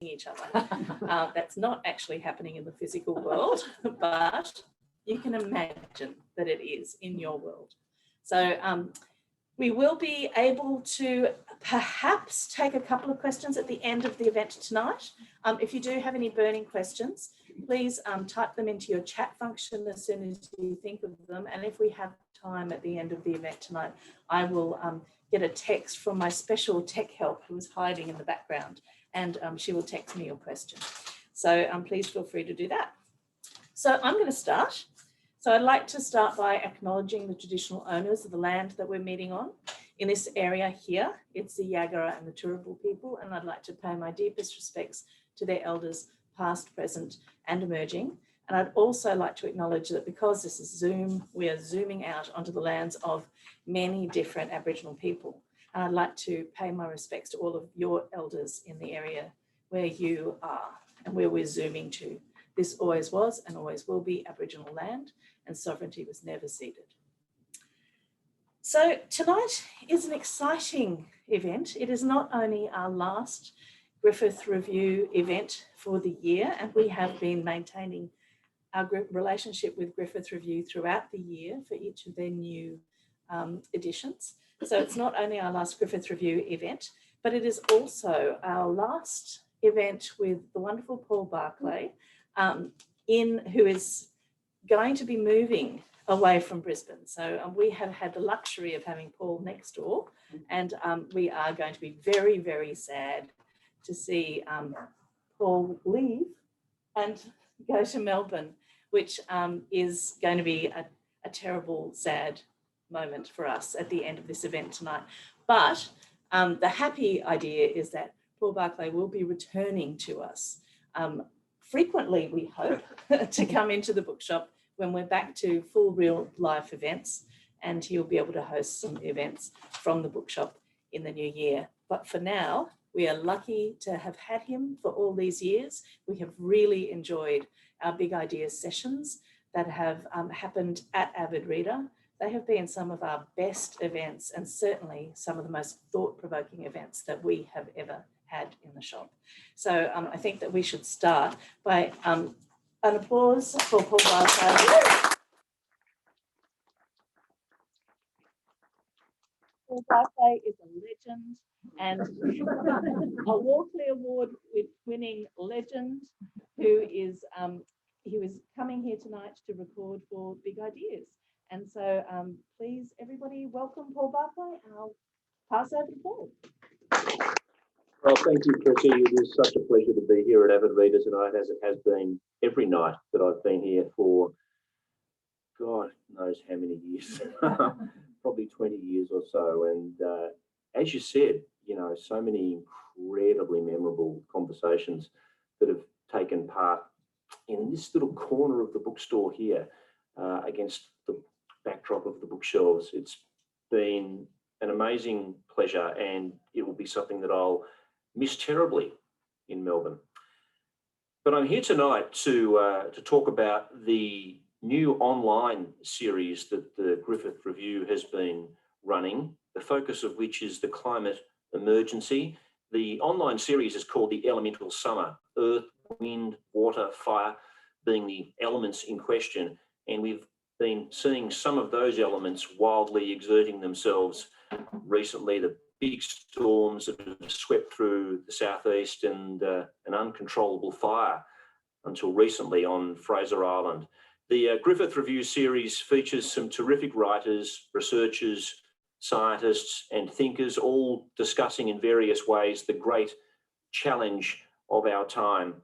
each other. That's not actually happening in the physical world, but you can imagine that it is in your world. So we will be able to perhaps take a couple of questions at the end of the event tonight. If you do have any burning questions, please type them into your chat function as soon as you think of them. And if we have time at the end of the event tonight, I will get a text from my special tech help who is hiding in the background, and she will text me your question. So please feel free to do that. So I'm going to start. So I'd like to start by acknowledging the traditional owners of the land that we're meeting on. In this area here, it's the Yagara and the Turrbal people, and I'd like to pay my deepest respects to their elders, past, present, and emerging. And I'd also like to acknowledge that because this is Zoom, we are zooming out onto the lands of many different Aboriginal people. And I'd like to pay my respects to all of your elders in the area where you are and where we're zooming to. This always was and always will be Aboriginal land, and sovereignty was never ceded. So tonight is an exciting event. It is not only our last Griffith Review event for the year, and we have been maintaining our relationship with Griffith Review throughout the year for each of their new editions. So it's not only our last Griffith Review event, but it is also our last event with the wonderful Paul Barclay, who is going to be moving away from Brisbane. So we have had the luxury of having Paul next door, and we are going to be very, very sad to see Paul leave and go to Melbourne, which is going to be a terrible, sad moment for us at the end of this event tonight. But the happy idea is that Paul Barclay will be returning to us frequently, we hope, to come into the bookshop when we're back to full real life events, and he'll be able to host some events from the bookshop in the new year. But for now, we are lucky to have had him for all these years. We have really enjoyed our Big Ideas sessions that have happened at Avid Reader. They have been some of our best events, and certainly some of the most thought-provoking events that we have ever had in the shop. So I think that we should start by an applause for Paul Barclay. Paul Barclay is a legend and a Walkley Award winning legend who is coming here tonight to record for Big Ideas. And so please, everybody, welcome Paul Barclay, and I'll pass over to Paul. Well, thank you, Chrissy. It is such a pleasure to be here at Avid Reader tonight, as it has been every night that I've been here for, God knows how many years, probably 20 years or so. And as you said, you know, so many incredibly memorable conversations that have taken part in this little corner of the bookstore here against the backdrop of the bookshelves. It's been an amazing pleasure, and it will be something that I'll miss terribly in Melbourne. But I'm here tonight to talk about the new online series that the Griffith Review has been running, the focus of which is the climate emergency. The online series is called The Elemental Summer, Earth, Wind, Water, Fire being the elements in question. And we've been seeing some of those elements wildly exerting themselves recently. The big storms that have swept through the southeast, and an uncontrollable fire until recently on Fraser Island. The Griffith Review series features some terrific writers, researchers, scientists and thinkers, all discussing in various ways the great challenge of our time.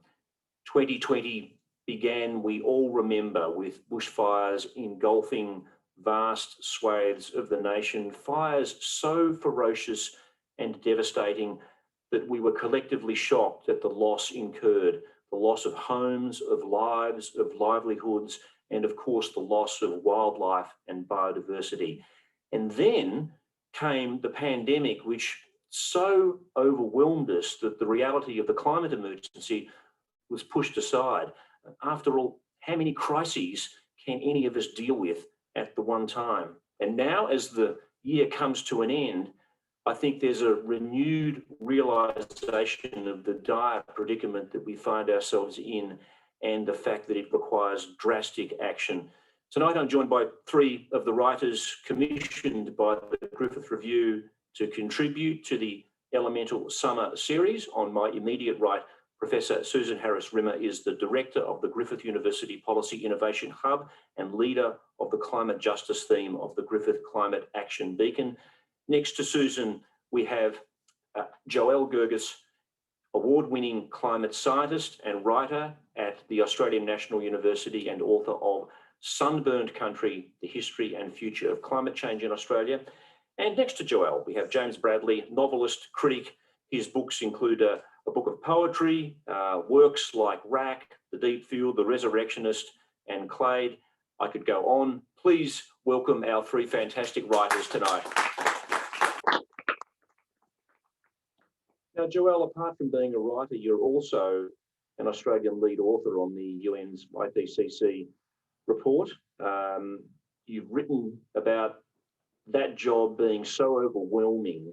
2020 began, we all remember, with bushfires engulfing vast swathes of the nation, fires so ferocious and devastating that we were collectively shocked at the loss incurred, the loss of homes, of lives, of livelihoods, and of course the loss of wildlife and biodiversity. And then came the pandemic, which so overwhelmed us that the reality of the climate emergency was pushed aside. After all, how many crises can any of us deal with at the one time? And now, as the year comes to an end, I think there's a renewed realization of the dire predicament that we find ourselves in and the fact that it requires drastic action. Tonight, I'm joined by three of the writers commissioned by the Griffith Review to contribute to the Elemental Summer series. On my immediate right, Professor Susan Harris-Rimmer is the Director of the Griffith University Policy Innovation Hub and leader of the climate justice theme of the Griffith Climate Action Beacon. Next to Susan, we have Joëlle Gergis, award-winning climate scientist and writer at the Australian National University and author of Sunburnt Country, The History and Future of Climate Change in Australia. And next to Joëlle, we have James Bradley, novelist, critic. His books include a book of poetry, works like Rack, The Deep Field, The Resurrectionist, and Clade. I could go on. Please welcome our three fantastic writers tonight. Now, Joëlle, apart from being a writer, you're also an Australian lead author on the UN's IPCC report. You've written about that job being so overwhelming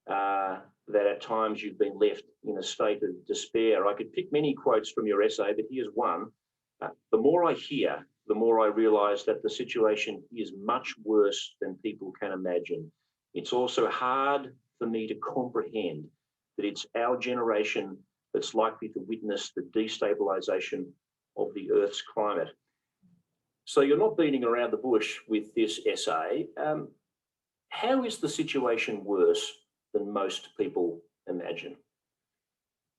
that at times you've been left in a state of despair. I could pick many quotes from your essay, but here's one. The more I hear, the more I realise that the situation is much worse than people can imagine. It's also hard for me to comprehend that it's our generation that's likely to witness the destabilisation of the Earth's climate. So you're not beating around the bush with this essay. How is the situation worse than most people imagine?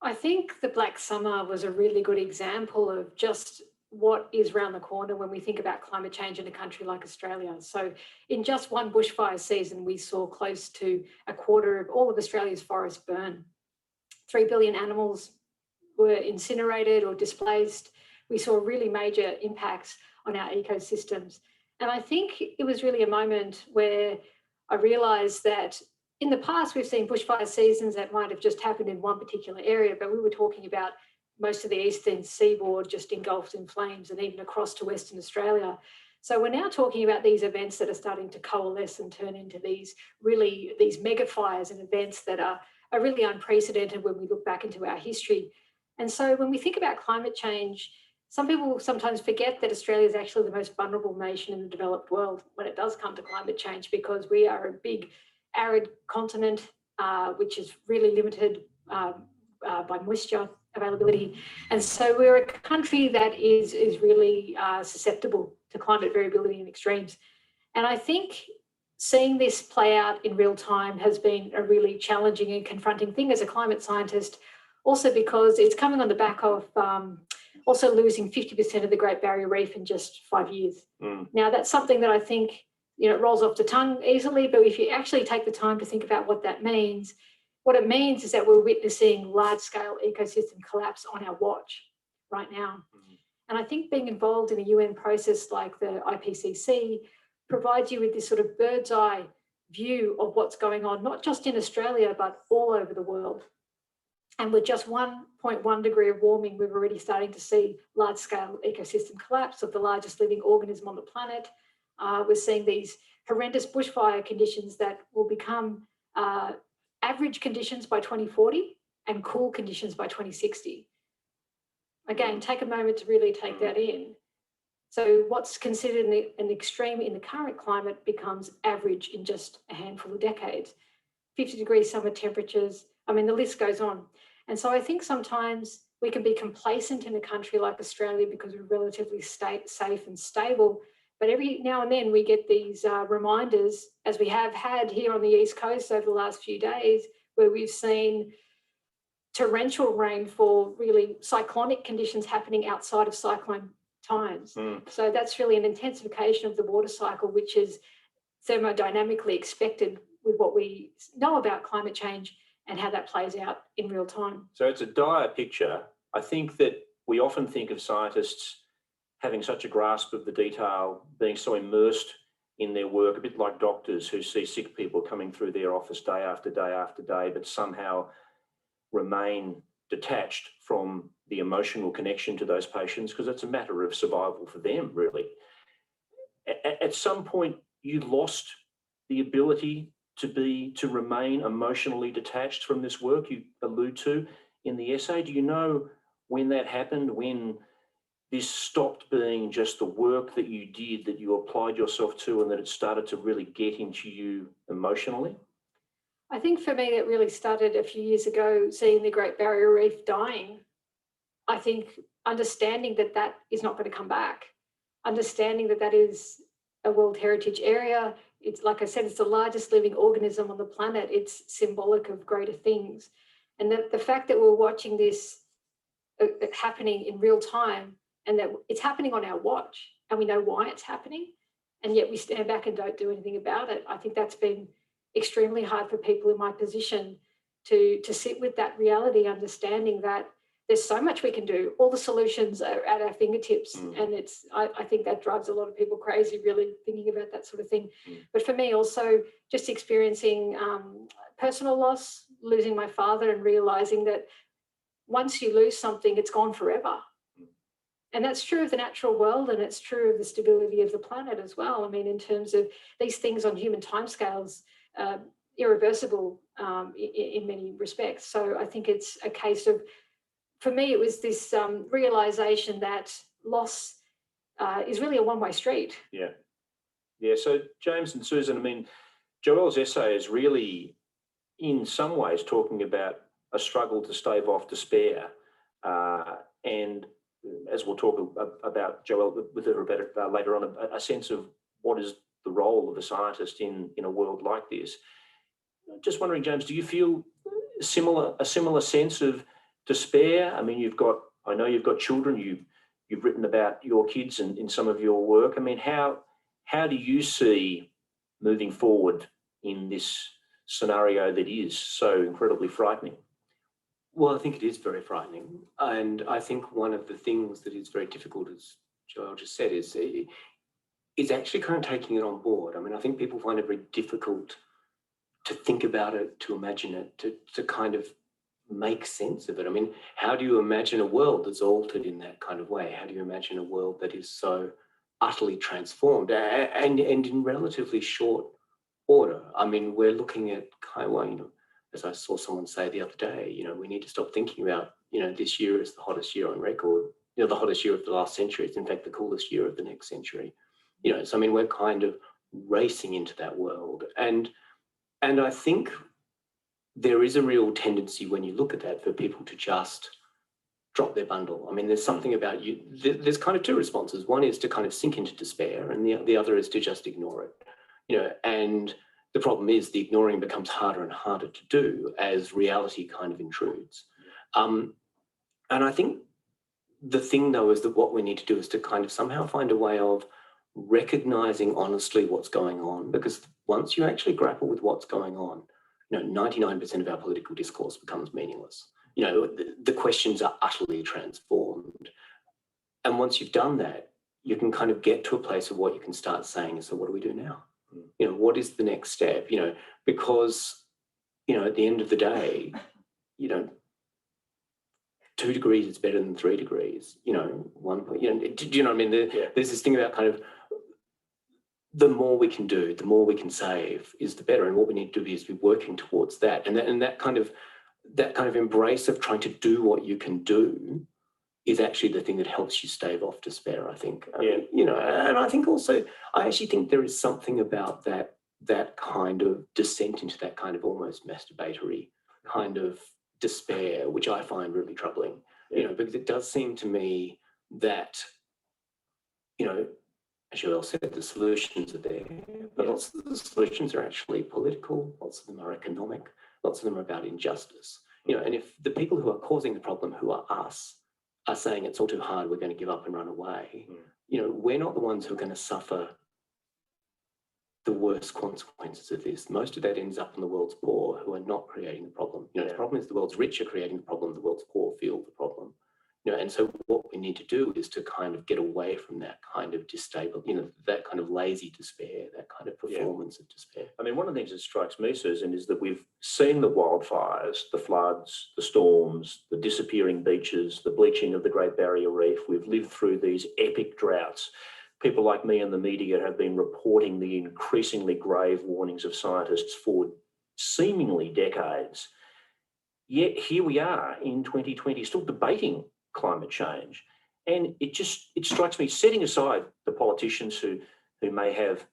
I think the Black Summer was a really good example of just what is around the corner when we think about climate change in a country like Australia. So in just one bushfire season, we saw close to a quarter of all of Australia's forests burn. 3 billion animals were incinerated or displaced. We saw really major impacts on our ecosystems. And I think it was really a moment where I realised that in the past, we've seen bushfire seasons that might have just happened in one particular area, but we were talking about most of the eastern seaboard just engulfed in flames and even across to Western Australia. So we're now talking about these events that are starting to coalesce and turn into these mega fires and events that are really unprecedented when we look back into our history. And so when we think about climate change, some people sometimes forget that Australia is actually the most vulnerable nation in the developed world when it does come to climate change, because we are a big arid continent, which is really limited by moisture availability. And so we're a country that is really susceptible to climate variability and extremes. And I think seeing this play out in real time has been a really challenging and confronting thing as a climate scientist, also because it's coming on the back of also losing 50% of the Great Barrier Reef in just 5 years. Now, that's something that I think, rolls off the tongue easily, but if you actually take the time to think about what that means, what it means is that we're witnessing large-scale ecosystem collapse on our watch right now. And I think being involved in a UN process like the IPCC provides you with this sort of bird's eye view of what's going on, not just in Australia, but all over the world. And with just 1.1 degree of warming, we're already starting to see large-scale ecosystem collapse of the largest living organism on the planet. We're seeing these horrendous bushfire conditions that will become average conditions by 2040 and cool conditions by 2060. Again, take a moment to really take that in. So what's considered an extreme in the current climate becomes average in just a handful of decades. 50-degree summer temperatures, I mean, the list goes on. And so I think sometimes we can be complacent in a country like Australia because we're relatively safe and stable. But every now and then we get these reminders, as we have had here on the East Coast over the last few days, where we've seen torrential rainfall, really cyclonic conditions happening outside of cyclone times. So that's really an intensification of the water cycle, which is thermodynamically expected with what we know about climate change and how that plays out in real time. So it's a dire picture. I think that we often think of scientists having such a grasp of the detail, being so immersed in their work, a bit like doctors who see sick people coming through their office day after day after day, but somehow remain detached from the emotional connection to those patients because it's a matter of survival for them, really. At some point, you lost the ability to remain emotionally detached from this work you allude to in the essay? Do you know when that happened, when this stopped being just the work that you did, that you applied yourself to, and that it started to really get into you emotionally? I think for me, it really started a few years ago, seeing the Great Barrier Reef dying. I think understanding that that is not going to come back, understanding that that is a World Heritage Area. It's, like I said, it's the largest living organism on the planet. It's symbolic of greater things. And the fact that we're watching this happening in real time, and that it's happening on our watch, and we know why it's happening, and yet we stand back and don't do anything about it. I think that's been extremely hard for people in my position to sit with that reality, understanding that there's so much we can do. All the solutions are at our fingertips. And I think that drives a lot of people crazy, really thinking about that sort of thing. But for me also, just experiencing personal loss, losing my father, and realizing that once you lose something, it's gone forever. And that's true of the natural world, and it's true of the stability of the planet as well. I mean, in terms of these things on human timescales, irreversible in many respects. So I think it's a case of, for me, it was this realization that loss is really a one-way street. Yeah. Yeah. So James and Susan, I mean, Joelle's essay is really, in some ways, talking about a struggle to stave off despair. And as we'll talk about Joëlle with her later on, a sense of what is the role of a scientist in a world like this. Just wondering, James, do you feel a similar sense of despair? I mean, I know you've got children. You've written about your kids in some of your work. I mean, how do you see moving forward in this scenario that is so incredibly frightening? Well, I think it is very frightening. And I think one of the things that is very difficult, as Joëlle just said, is actually kind of taking it on board. I mean, I think people find it very difficult to think about it, to imagine it, to kind of make sense of it. I mean, how do you imagine a world that's altered in that kind of way? How do you imagine a world that is so utterly transformed and in relatively short order? I mean, we're looking at kind of, well, as I saw someone say the other day, we need to stop thinking about, this year is the hottest year on record, the hottest year of the last century. It's in fact the coolest year of the next century. So I mean, we're kind of racing into that world. And I think there is a real tendency when you look at that for people to just drop their bundle. I mean, there's something about you, there's kind of two responses. One is to kind of sink into despair, and the other is to just ignore it, and the problem is the ignoring becomes harder and harder to do as reality kind of intrudes. And I think the thing, though, is that what we need to do is to kind of somehow find a way of recognizing honestly what's going on, because once you actually grapple with what's going on, 99% of our political discourse becomes meaningless. The questions are utterly transformed. And once you've done that, you can kind of get to a place of what you can start saying, so what do we do now? What is the next step? Because, at the end of the day, 2 degrees is better than 3 degrees, 1 point, do you know what I mean? There's this thing about kind of the more we can do, the more we can save is the better. And what we need to do is be working towards that. And that kind of embrace of trying to do what you can do is actually the thing that helps you stave off despair, I think. And I think also, I actually think there is something about that kind of descent into that kind of almost masturbatory kind of despair, which I find really troubling, because it does seem to me that, as Joëlle said, the solutions are there, but lots of the solutions are actually political, lots of them are economic, lots of them are about injustice. And if the people who are causing the problem, who are us, are saying it's all too hard, we're going to give up and run away, we're not the ones who are going to suffer the worst consequences of this. Most of that ends up in the world's poor, who are not creating the problem. The problem is the world's rich are creating the problem, the world's poor feel the problem. And so what we need to do is to kind of get away from that kind of that kind of lazy despair, that kind of performance of despair. I mean, one of the things that strikes me, Susan, is that we've seen the wildfires, the floods, the storms, the disappearing beaches, the bleaching of the Great Barrier Reef. We've lived through these epic droughts. people like me and the media have been reporting the increasingly grave warnings of scientists for seemingly decades. Yet here we are in 2020 still debating climate change. And it strikes me, setting aside the politicians who may have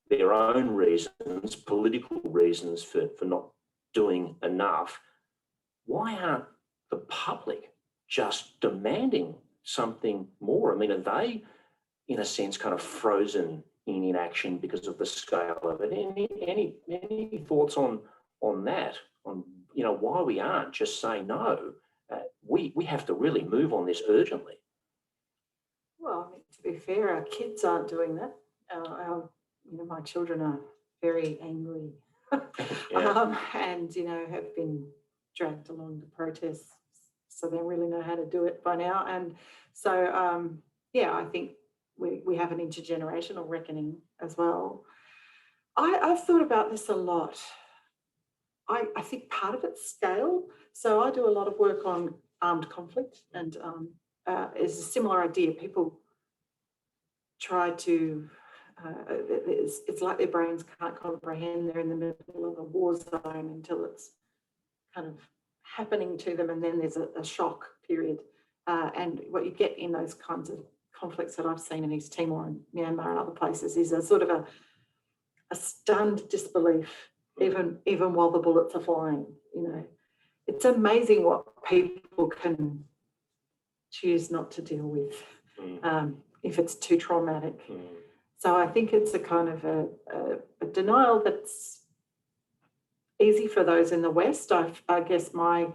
their own reasons, political reasons for not doing enough, why aren't the public just demanding something more? I mean, are they, in a sense, kind of frozen in inaction because of the scale of it? Any thoughts on that? On, you know, why we aren't just saying no? We have to really move on this urgently. Well, I mean, to be fair, our kids aren't doing that. My children are very angry and, have been dragged along to protests, so they really know how to do it by now. And so, I think we have an intergenerational reckoning as well. I've thought about this a lot. I think part of it's scale. So I do a lot of work on armed conflict, and it's a similar idea. People try to, it's like their brains can't comprehend they're in the middle of a war zone until it's kind of happening to them, and then there's a shock period. And what you get in those kinds of conflicts that I've seen in East Timor and Myanmar and other places is a sort of a stunned disbelief, even while the bullets are flying. It's amazing what people can choose not to deal with if it's too traumatic. So I think it's a kind of a denial that's easy for those in the West. I guess my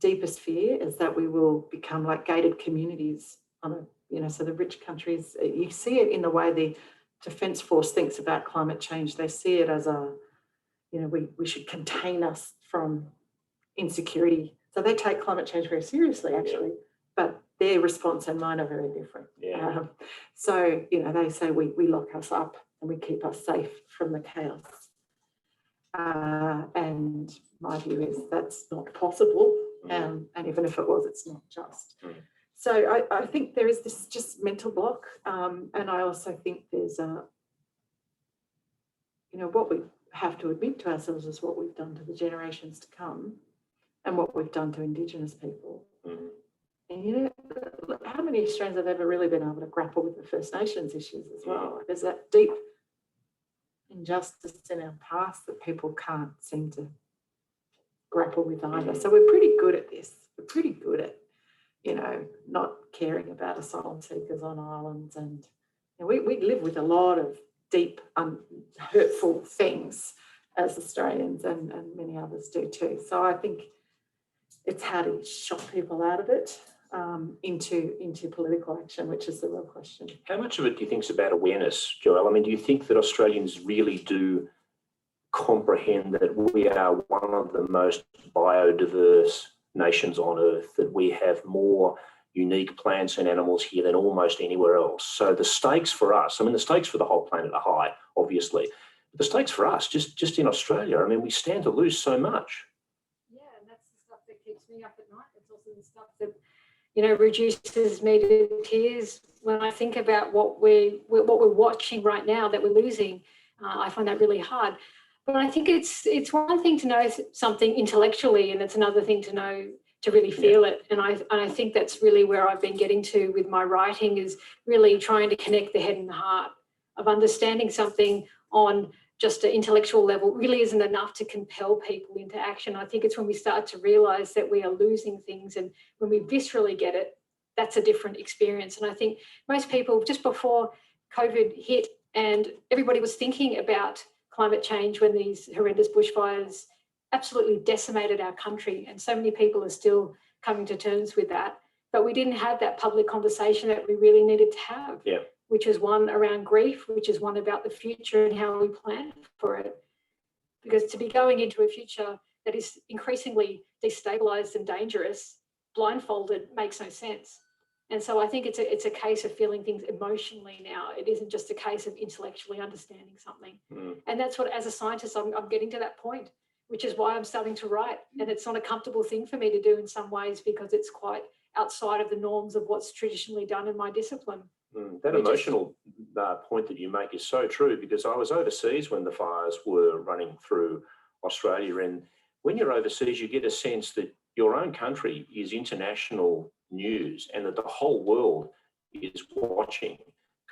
deepest fear is that we will become like gated communities so the rich countries, you see it in the way the Defence Force thinks about climate change. They see it as we should contain us from insecurity. So they take climate change very seriously, actually, but their response and mine are very different. So, they say we lock us up and we keep us safe from the chaos. And my view is that's not possible. And even if it was, it's not just. So I think there is this just mental block. And I also think there's what we have to admit to ourselves is what we've done to the generations to come and what we've done to Indigenous people. And how many Australians have ever really been able to grapple with the First Nations issues as well? There's that deep injustice in our past that people can't seem to grapple with either. So we're pretty good at this. We're pretty good at, not caring about asylum seekers on islands. And we live with a lot of deep, hurtful things as Australians, and many others do too. So I think it's how to shock people out of it into political action, which is the real question. How much of it do you think is about awareness, Joëlle? I mean, do you think that Australians really do comprehend that we are one of the most biodiverse nations on Earth, that we have more unique plants and animals here than almost anywhere else? So the stakes for us, the stakes for the whole planet are high, obviously. But the stakes for us, just in Australia, we stand to lose so much. Yeah, and that's the stuff that keeps me up at night. It's also the stuff that reduces me to tears when I think about what we're watching right now that we're losing. I find that really hard. But I think it's one thing to know something intellectually, and it's another thing to know to really feel it. And I think that's really where I've been getting to with my writing, is really trying to connect the head and the heart of understanding something on just an intellectual level really isn't enough to compel people into action. I think it's when we start to realise that we are losing things, and when we viscerally get it, that's a different experience. And I think most people, just before COVID hit and everybody was thinking about climate change when these horrendous bushfires absolutely decimated our country, and so many people are still coming to terms with that, but we didn't have that public conversation that we really needed to have. Which is one around grief, which is one about the future and how we plan for it. Because to be going into a future that is increasingly destabilised and dangerous, blindfolded, makes no sense. And so I think it's a case of feeling things emotionally now. It isn't just a case of intellectually understanding something. And that's what, as a scientist, I'm getting to that point, which is why I'm starting to write. And it's not a comfortable thing for me to do in some ways, because it's quite outside of the norms of what's traditionally done in my discipline. That emotional point that you make is so true, because I was overseas when the fires were running through Australia, and when you're overseas, you get a sense that your own country is international news and that the whole world is watching.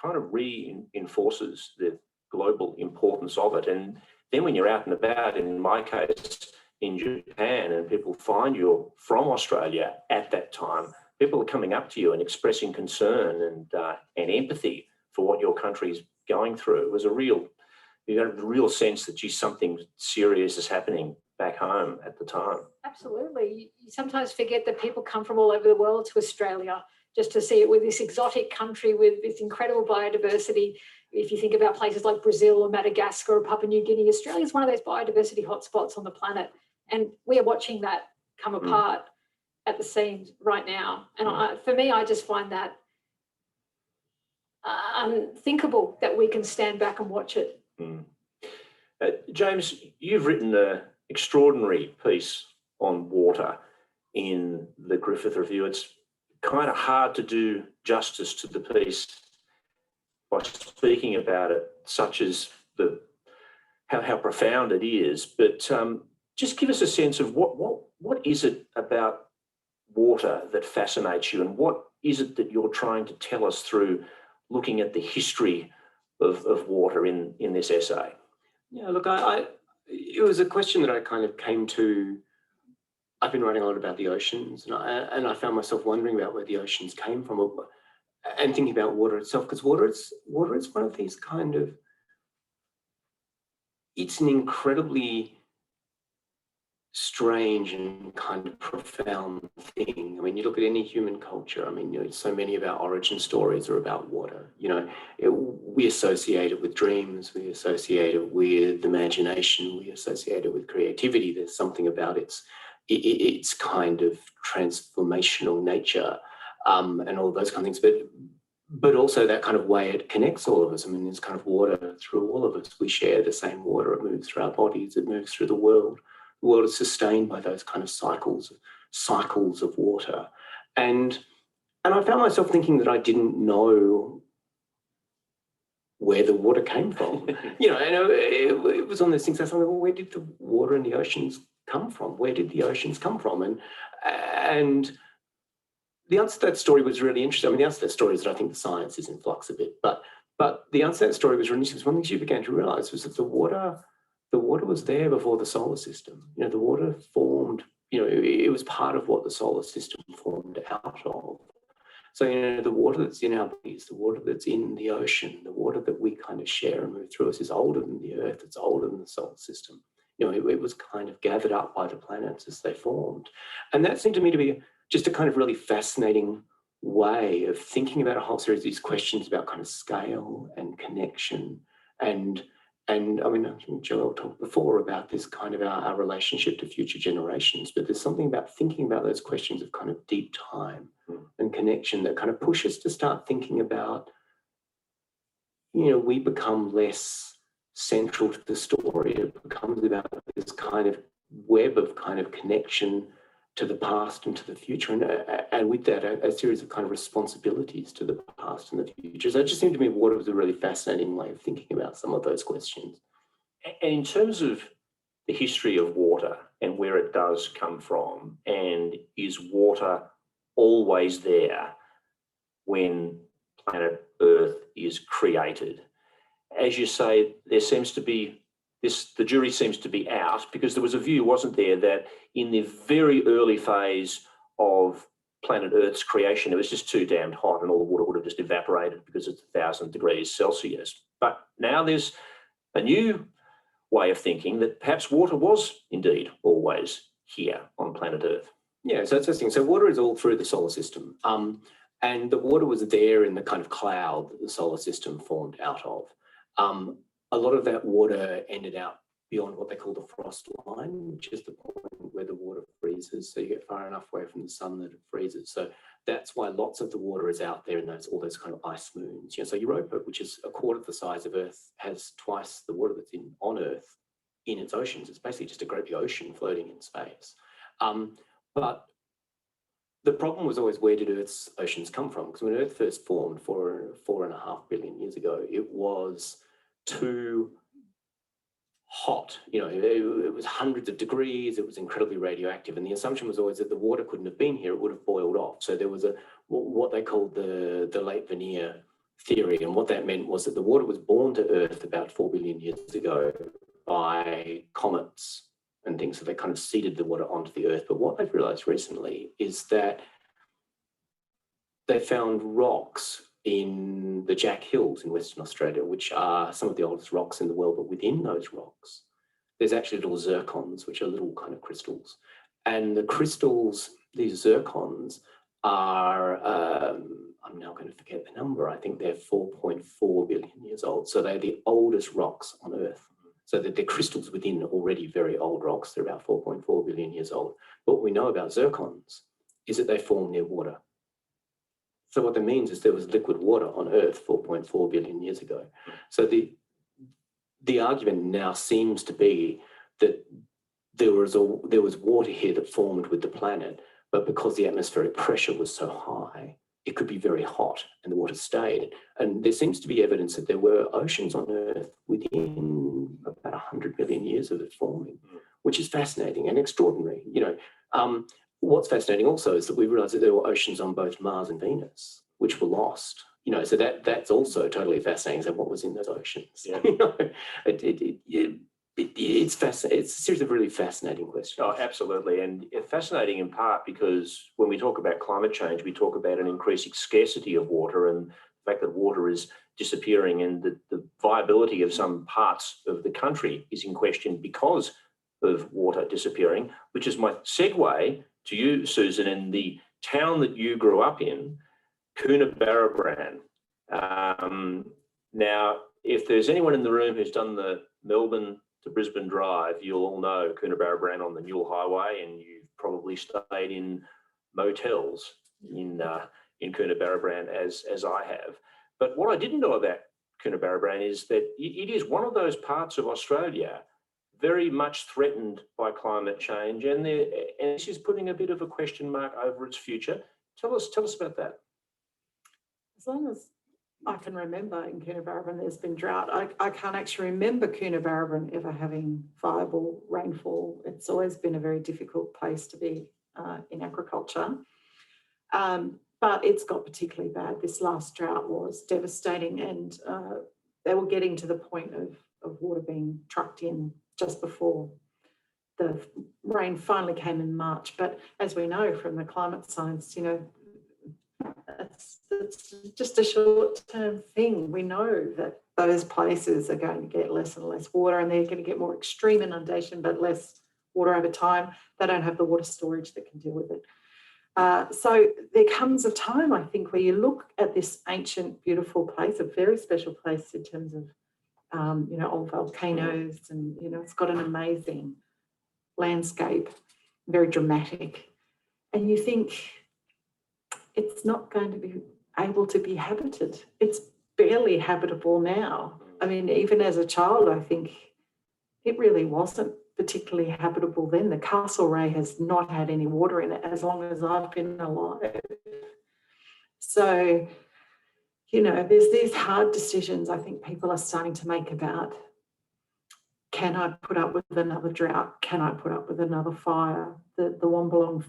Kind of reinforces the global importance of it. And then when you're out and about, in my case, in Japan, and people find you're from Australia at that time, people are coming up to you and expressing concern and empathy for what your country's going through. It was you got a real sense that, geez, something serious is happening back home at the time. Absolutely. You sometimes forget that people come from all over the world to Australia just to see it, with this exotic country with this incredible biodiversity. If you think about places like Brazil or Madagascar or Papua New Guinea, Australia is one of those biodiversity hotspots on the planet. And we are watching that come apart at the seams right now. And for me, I just find that unthinkable that we can stand back and watch it. James, you've written an extraordinary piece on water in the Griffith Review. It's kind of hard to do justice to the piece by speaking about it, such as how profound it is. But just give us a sense of what is it about water that fascinates you, and what is it that you're trying to tell us through looking at the history of water in this essay? Yeah, look, it was a question that I kind of came to. I've been writing a lot about the oceans, and I found myself wondering about where the oceans came from, and thinking about water itself, because water is one of these kind of, it's an incredibly strange and kind of profound thing. I mean, you look at any human culture, I mean, so many of our origin stories are about water. We associate it with dreams, we associate it with imagination, we associate it with creativity. There's something about its kind of transformational nature, and all those kind of things, but also that kind of way it connects all of us. I mean, there's kind of water through all of us. We share the same water. It moves through our bodies, it moves through the world. The world is sustained by those kind of cycles of water. And I found myself thinking that I didn't know where the water came from. And it was on those things. I thought, well, where did the water in the oceans come from? Where did the oceans come from? And the answer to that story was really interesting. I mean, the answer to that story is that I think the science is in flux a bit. But the answer to that story was really interesting, because one of the things you began to realise was that the water was there before the solar system. The water formed, it was part of what the solar system formed out of. So, the water that's in our bodies, the water that's in the ocean, the water that we kind of share and move through us is older than the Earth, it's older than the solar system. It was kind of gathered up by the planets as they formed. And that seemed to me to be just a kind of really fascinating way of thinking about a whole series of these questions about kind of scale and connection. And I mean, I think Joëlle talked before about this kind of our relationship to future generations, but there's something about thinking about those questions of kind of deep time and connection that kind of push us to start thinking about, we become less central to the story. It becomes about this kind of web of kind of connection to the past and to the future, and with that, a series of kind of responsibilities to the past and the future. So it just seemed to me water was a really fascinating way of thinking about some of those questions. And in terms of the history of water and where it does come from, and is water always there when planet Earth is created? As you say, there seems to be the jury seems to be out, because there was a view, wasn't there, that in the very early phase of planet Earth's creation, it was just too damned hot and all the water would have just evaporated because it's 1,000 degrees Celsius. But now there's a new way of thinking that perhaps water was indeed always here on planet Earth. Yeah, so it's interesting. So water is all through the solar system. And the water was there in the kind of cloud that the solar system formed out of. A lot of that water ended out beyond what they call the frost line, which is the point where the water freezes. So you get far enough away from the sun that it freezes. So that's why lots of the water is out there in all those kind of ice moons. So Europa, which is a quarter of the size of Earth, has twice the water that's on Earth in its oceans. It's basically just a great ocean floating in space. But the problem was always, where did Earth's oceans come from? Because when Earth first formed 4.5 billion years ago, it was too hot. You know, it was hundreds of degrees. It was incredibly radioactive, and the assumption was always that the water couldn't have been here. It would have boiled off. So there was what they called the late Veneer theory, and what that meant was that the water was born to Earth about 4 billion years ago by comets and things. So they kind of seeded the water onto the Earth. But what they've realized recently is that they found rocks in the Jack Hills in Western Australia, which are some of the oldest rocks in the world. But within those rocks, there's actually little zircons, which are little kind of crystals. And the crystals, these zircons, are, I'm now going to forget the number, I think they're 4.4 billion years old. So they're the oldest rocks on Earth. So that they're crystals within already very old rocks. They're about 4.4 billion years old. But what we know about zircons is that they form near water. So what that means is there was liquid water on Earth 4.4 billion years ago. So the argument now seems to be that there was water here that formed with the planet, but because the atmospheric pressure was so high, it could be very hot and the water stayed. And there seems to be evidence that there were oceans on Earth within about 100 million years of it forming, which is fascinating and extraordinary. You know, what's fascinating also is that we realized that there were oceans on both Mars and Venus, which were lost. You know, so that's also totally fascinating. So what was in those oceans? Yeah. You know, it's fascinating. It's a series of really fascinating questions. Oh, absolutely. And fascinating in part because when we talk about climate change, we talk about an increasing scarcity of water and the fact that water is disappearing, and the viability of some parts of the country is in question because of water disappearing, which is my segue to you, Susan, in the town that you grew up in, Coonabarabran. Now, if there's anyone in the room who's done the Melbourne to Brisbane Drive, you'll all know Coonabarabran on the Newell Highway, and you've probably stayed in motels in Coonabarabran as I have. But what I didn't know about Coonabarabran is that it is one of those parts of Australia very much threatened by climate change, and this is putting a bit of a question mark over its future. Tell us about that. As long as I can remember, in Coonabarabran there's been drought. I can't actually remember Coonabarabran ever having viable rainfall. It's always been a very difficult place to be in agriculture. But it's got particularly bad. This last drought was devastating, and they were getting to the point of water being trucked in just before the rain finally came in March. But as we know from the climate science, you know, it's just a short-term thing. We know that those places are going to get less and less water, and they're going to get more extreme inundation, but less water over time. They don't have the water storage that can deal with it. So there comes a time, I think, where you look at this ancient, beautiful place, a very special place in terms of, you know, old volcanoes, and, you know, it's got an amazing landscape, very dramatic. And you think it's not going to be able to be habited. It's barely habitable now. I mean, even as a child, I think it really wasn't particularly habitable then. The Castlereagh has not had any water in it as long as I've been alive. So, you know, there's these hard decisions I think people are starting to make about, can I put up with another drought? Can I put up with another fire? The Wombalong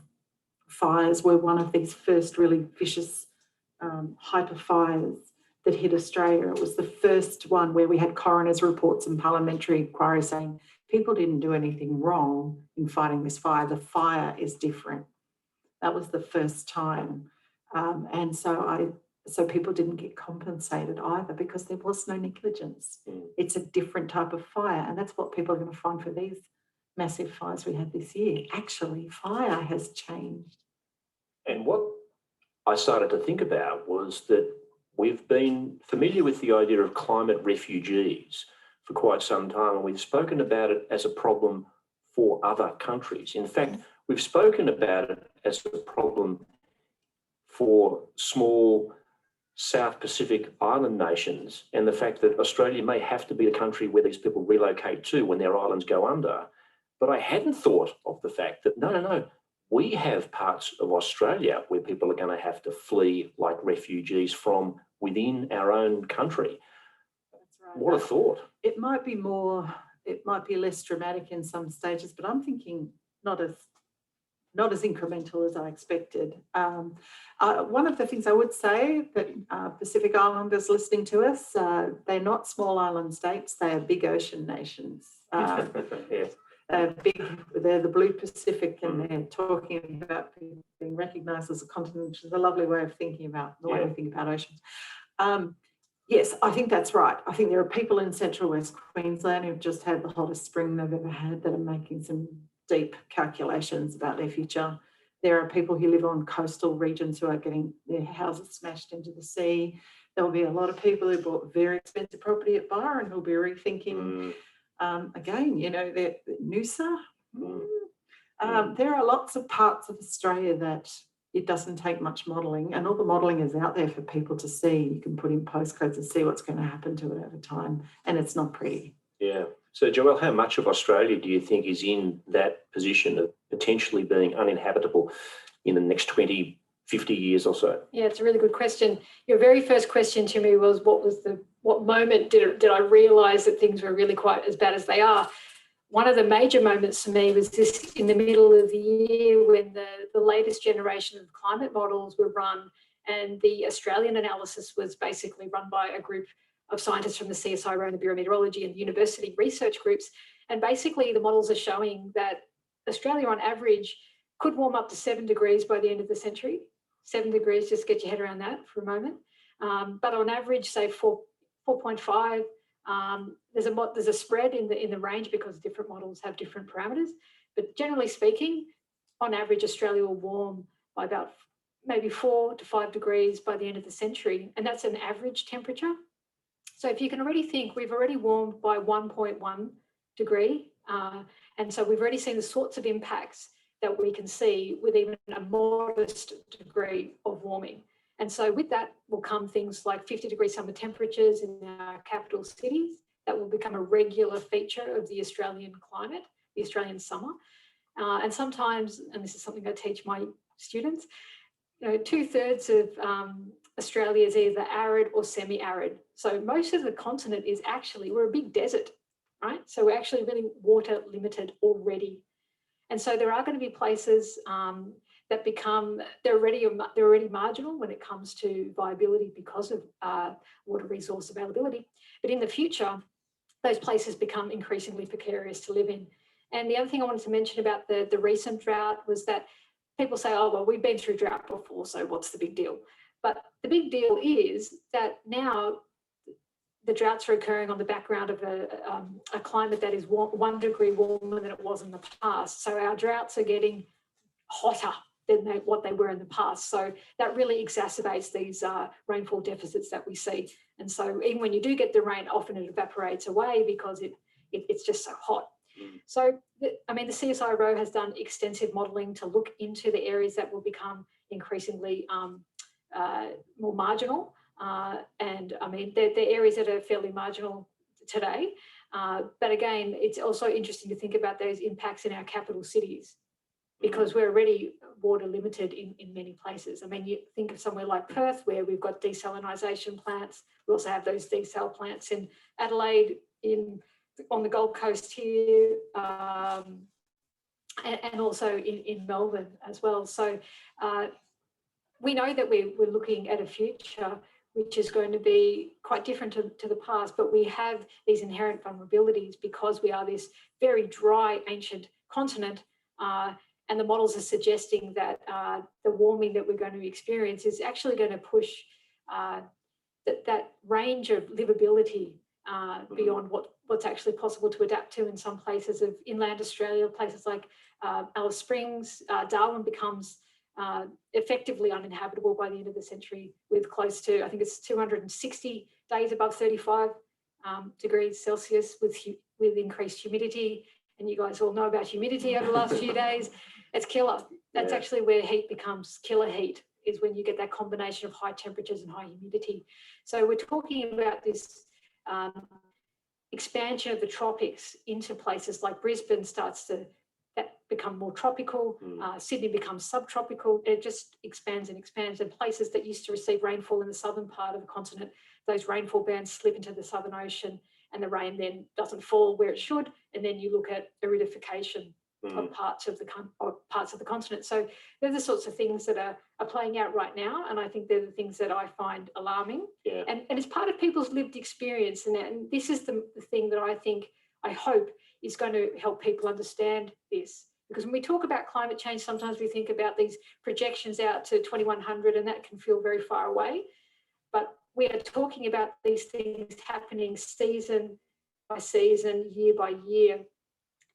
fires were one of these first really vicious hyper fires that hit Australia. It was the first one where we had coroner's reports and parliamentary inquiries saying people didn't do anything wrong in fighting this fire. The fire is different. That was the first time. And so people didn't get compensated either because there was no negligence. It's a different type of fire. And that's what people are going to find for these massive fires we had this year. Actually, fire has changed. And what I started to think about was that we've been familiar with the idea of climate refugees for quite some time, and we've spoken about it as a problem for other countries. In fact, we've spoken about it as a problem for small South Pacific island nations, and the fact that Australia may have to be a country where these people relocate to when their islands go under. But I hadn't thought of the fact that, no, we have parts of Australia where people are going to have to flee like refugees from within our own country. That's right. What a thought. It might be less dramatic in some stages, but I'm thinking not as incremental as I expected. One of the things I would say that Pacific Islanders listening to us, they're not small island states, they are big ocean nations. Yes. They're the blue Pacific, and they're talking about being recognised as a continent, which is a lovely way of thinking about the way we think about oceans. Yes, I think that's right. I think there are people in central West Queensland who've just had the hottest spring they've ever had that are making some deep calculations about their future. There are people who live on coastal regions who are getting their houses smashed into the sea. There'll be a lot of people who bought very expensive property at Byron who'll be rethinking again, the Noosa. There are lots of parts of Australia that it doesn't take much modelling, and all the modelling is out there for people to see. You can put in postcodes and see what's going to happen to it over time, and it's not pretty. Yeah. So, Joëlle, how much of Australia do you think is in that position of potentially being uninhabitable in the next 20, 50 years or so? Yeah, it's a really good question. Your very first question to me was, what moment did I realise that things were really quite as bad as they are? One of the major moments for me was this in the middle of the year when the latest generation of climate models were run, and the Australian analysis was basically run by a group of scientists from the CSIRO and the Bureau of Meteorology and university research groups. And basically the models are showing that Australia on average could warm up to 7 degrees by the end of the century. 7 degrees, just get your head around that for a moment. But on average, say 4.5, there's a spread in the range because different models have different parameters. But generally speaking, on average, Australia will warm by about maybe 4 to 5 degrees by the end of the century. And that's an average temperature. So if you can already think, we've already warmed by 1.1 degree. And so we've already seen the sorts of impacts that we can see with even a modest degree of warming. And so with that will come things like 50-degree summer temperatures in our capital cities. That will become a regular feature of the Australian climate, the Australian summer. And sometimes, and this is something I teach my students, 2/3 of Australia is either arid or semi-arid. So most of the continent is actually, we're a big desert, right? So we're actually really water limited already. And so there are going to be places that become, they're already marginal when it comes to viability because of water resource availability. But in the future, those places become increasingly precarious to live in. And the other thing I wanted to mention about the recent drought was that people say, oh, well, we've been through drought before, so what's the big deal? But the big deal is that now the droughts are occurring on the background of a climate that is 1 degree warmer than it was in the past. So our droughts are getting hotter than what they were in the past. So that really exacerbates these rainfall deficits that we see. And so even when you do get the rain, often it evaporates away because it's just so hot. So, I mean, the CSIRO has done extensive modelling to look into the areas that will become increasingly more marginal. And I mean, they're areas that are fairly marginal today. But again, it's also interesting to think about those impacts in our capital cities, because we're already water limited in many places. I mean, you think of somewhere like Perth, where we've got desalinisation plants. We also have those desal plants in Adelaide, on the Gold Coast here, and also in Melbourne as well. So we know that we're looking at a future which is going to be quite different to the past, but we have these inherent vulnerabilities because we are this very dry ancient continent, and the models are suggesting that the warming that we're going to experience is actually going to push that range of livability beyond what's actually possible to adapt to in some places of inland Australia, places like Alice Springs. Darwin becomes effectively uninhabitable by the end of the century, with close to, I think it's 260 days above 35 degrees Celsius with increased humidity. And you guys all know about humidity over the last few days. It's killer. That's actually where heat becomes killer heat, is when you get that combination of high temperatures and high humidity. So we're talking about this expansion of the tropics into places like Brisbane. become more tropical. Sydney becomes subtropical. It just expands and expands. And places that used to receive rainfall in the southern part of the continent, those rainfall bands slip into the Southern Ocean, and the rain then doesn't fall where it should. And then you look at aridification of parts of the continent. So they're the sorts of things that are playing out right now, and I think they're the things that I find alarming. Yeah. And it's part of people's lived experience, and this is the thing that I hope is going to help people understand this. Because when we talk about climate change, sometimes we think about these projections out to 2100, and that can feel very far away. But we are talking about these things happening season by season, year by year,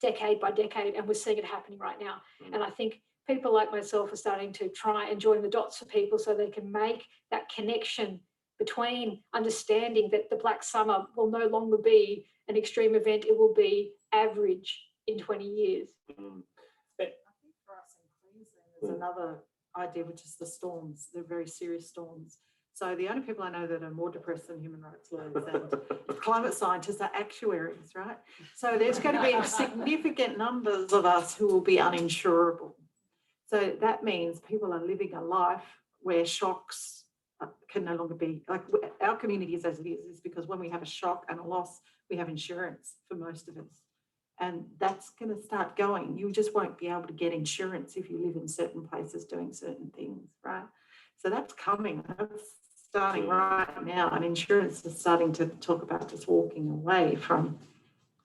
decade by decade, and we're seeing it happening right now. And I think people like myself are starting to try and join the dots for people so they can make that connection between understanding that the Black Summer will no longer be an extreme event, it will be average in 20 years. I think for us in Queensland, there's another idea, which is the storms, the very serious storms. So the only people I know that are more depressed than human rights lawyers and climate scientists are actuaries, right? So there's going to be significant numbers of us who will be uninsurable. So that means people are living a life where shocks can no longer be, like our community is as it is because when we have a shock and a loss, we have insurance for most of us. And that's going to start going. You just won't be able to get insurance if you live in certain places doing certain things, right? So that's coming. That's starting right now. And insurance is starting to talk about just walking away from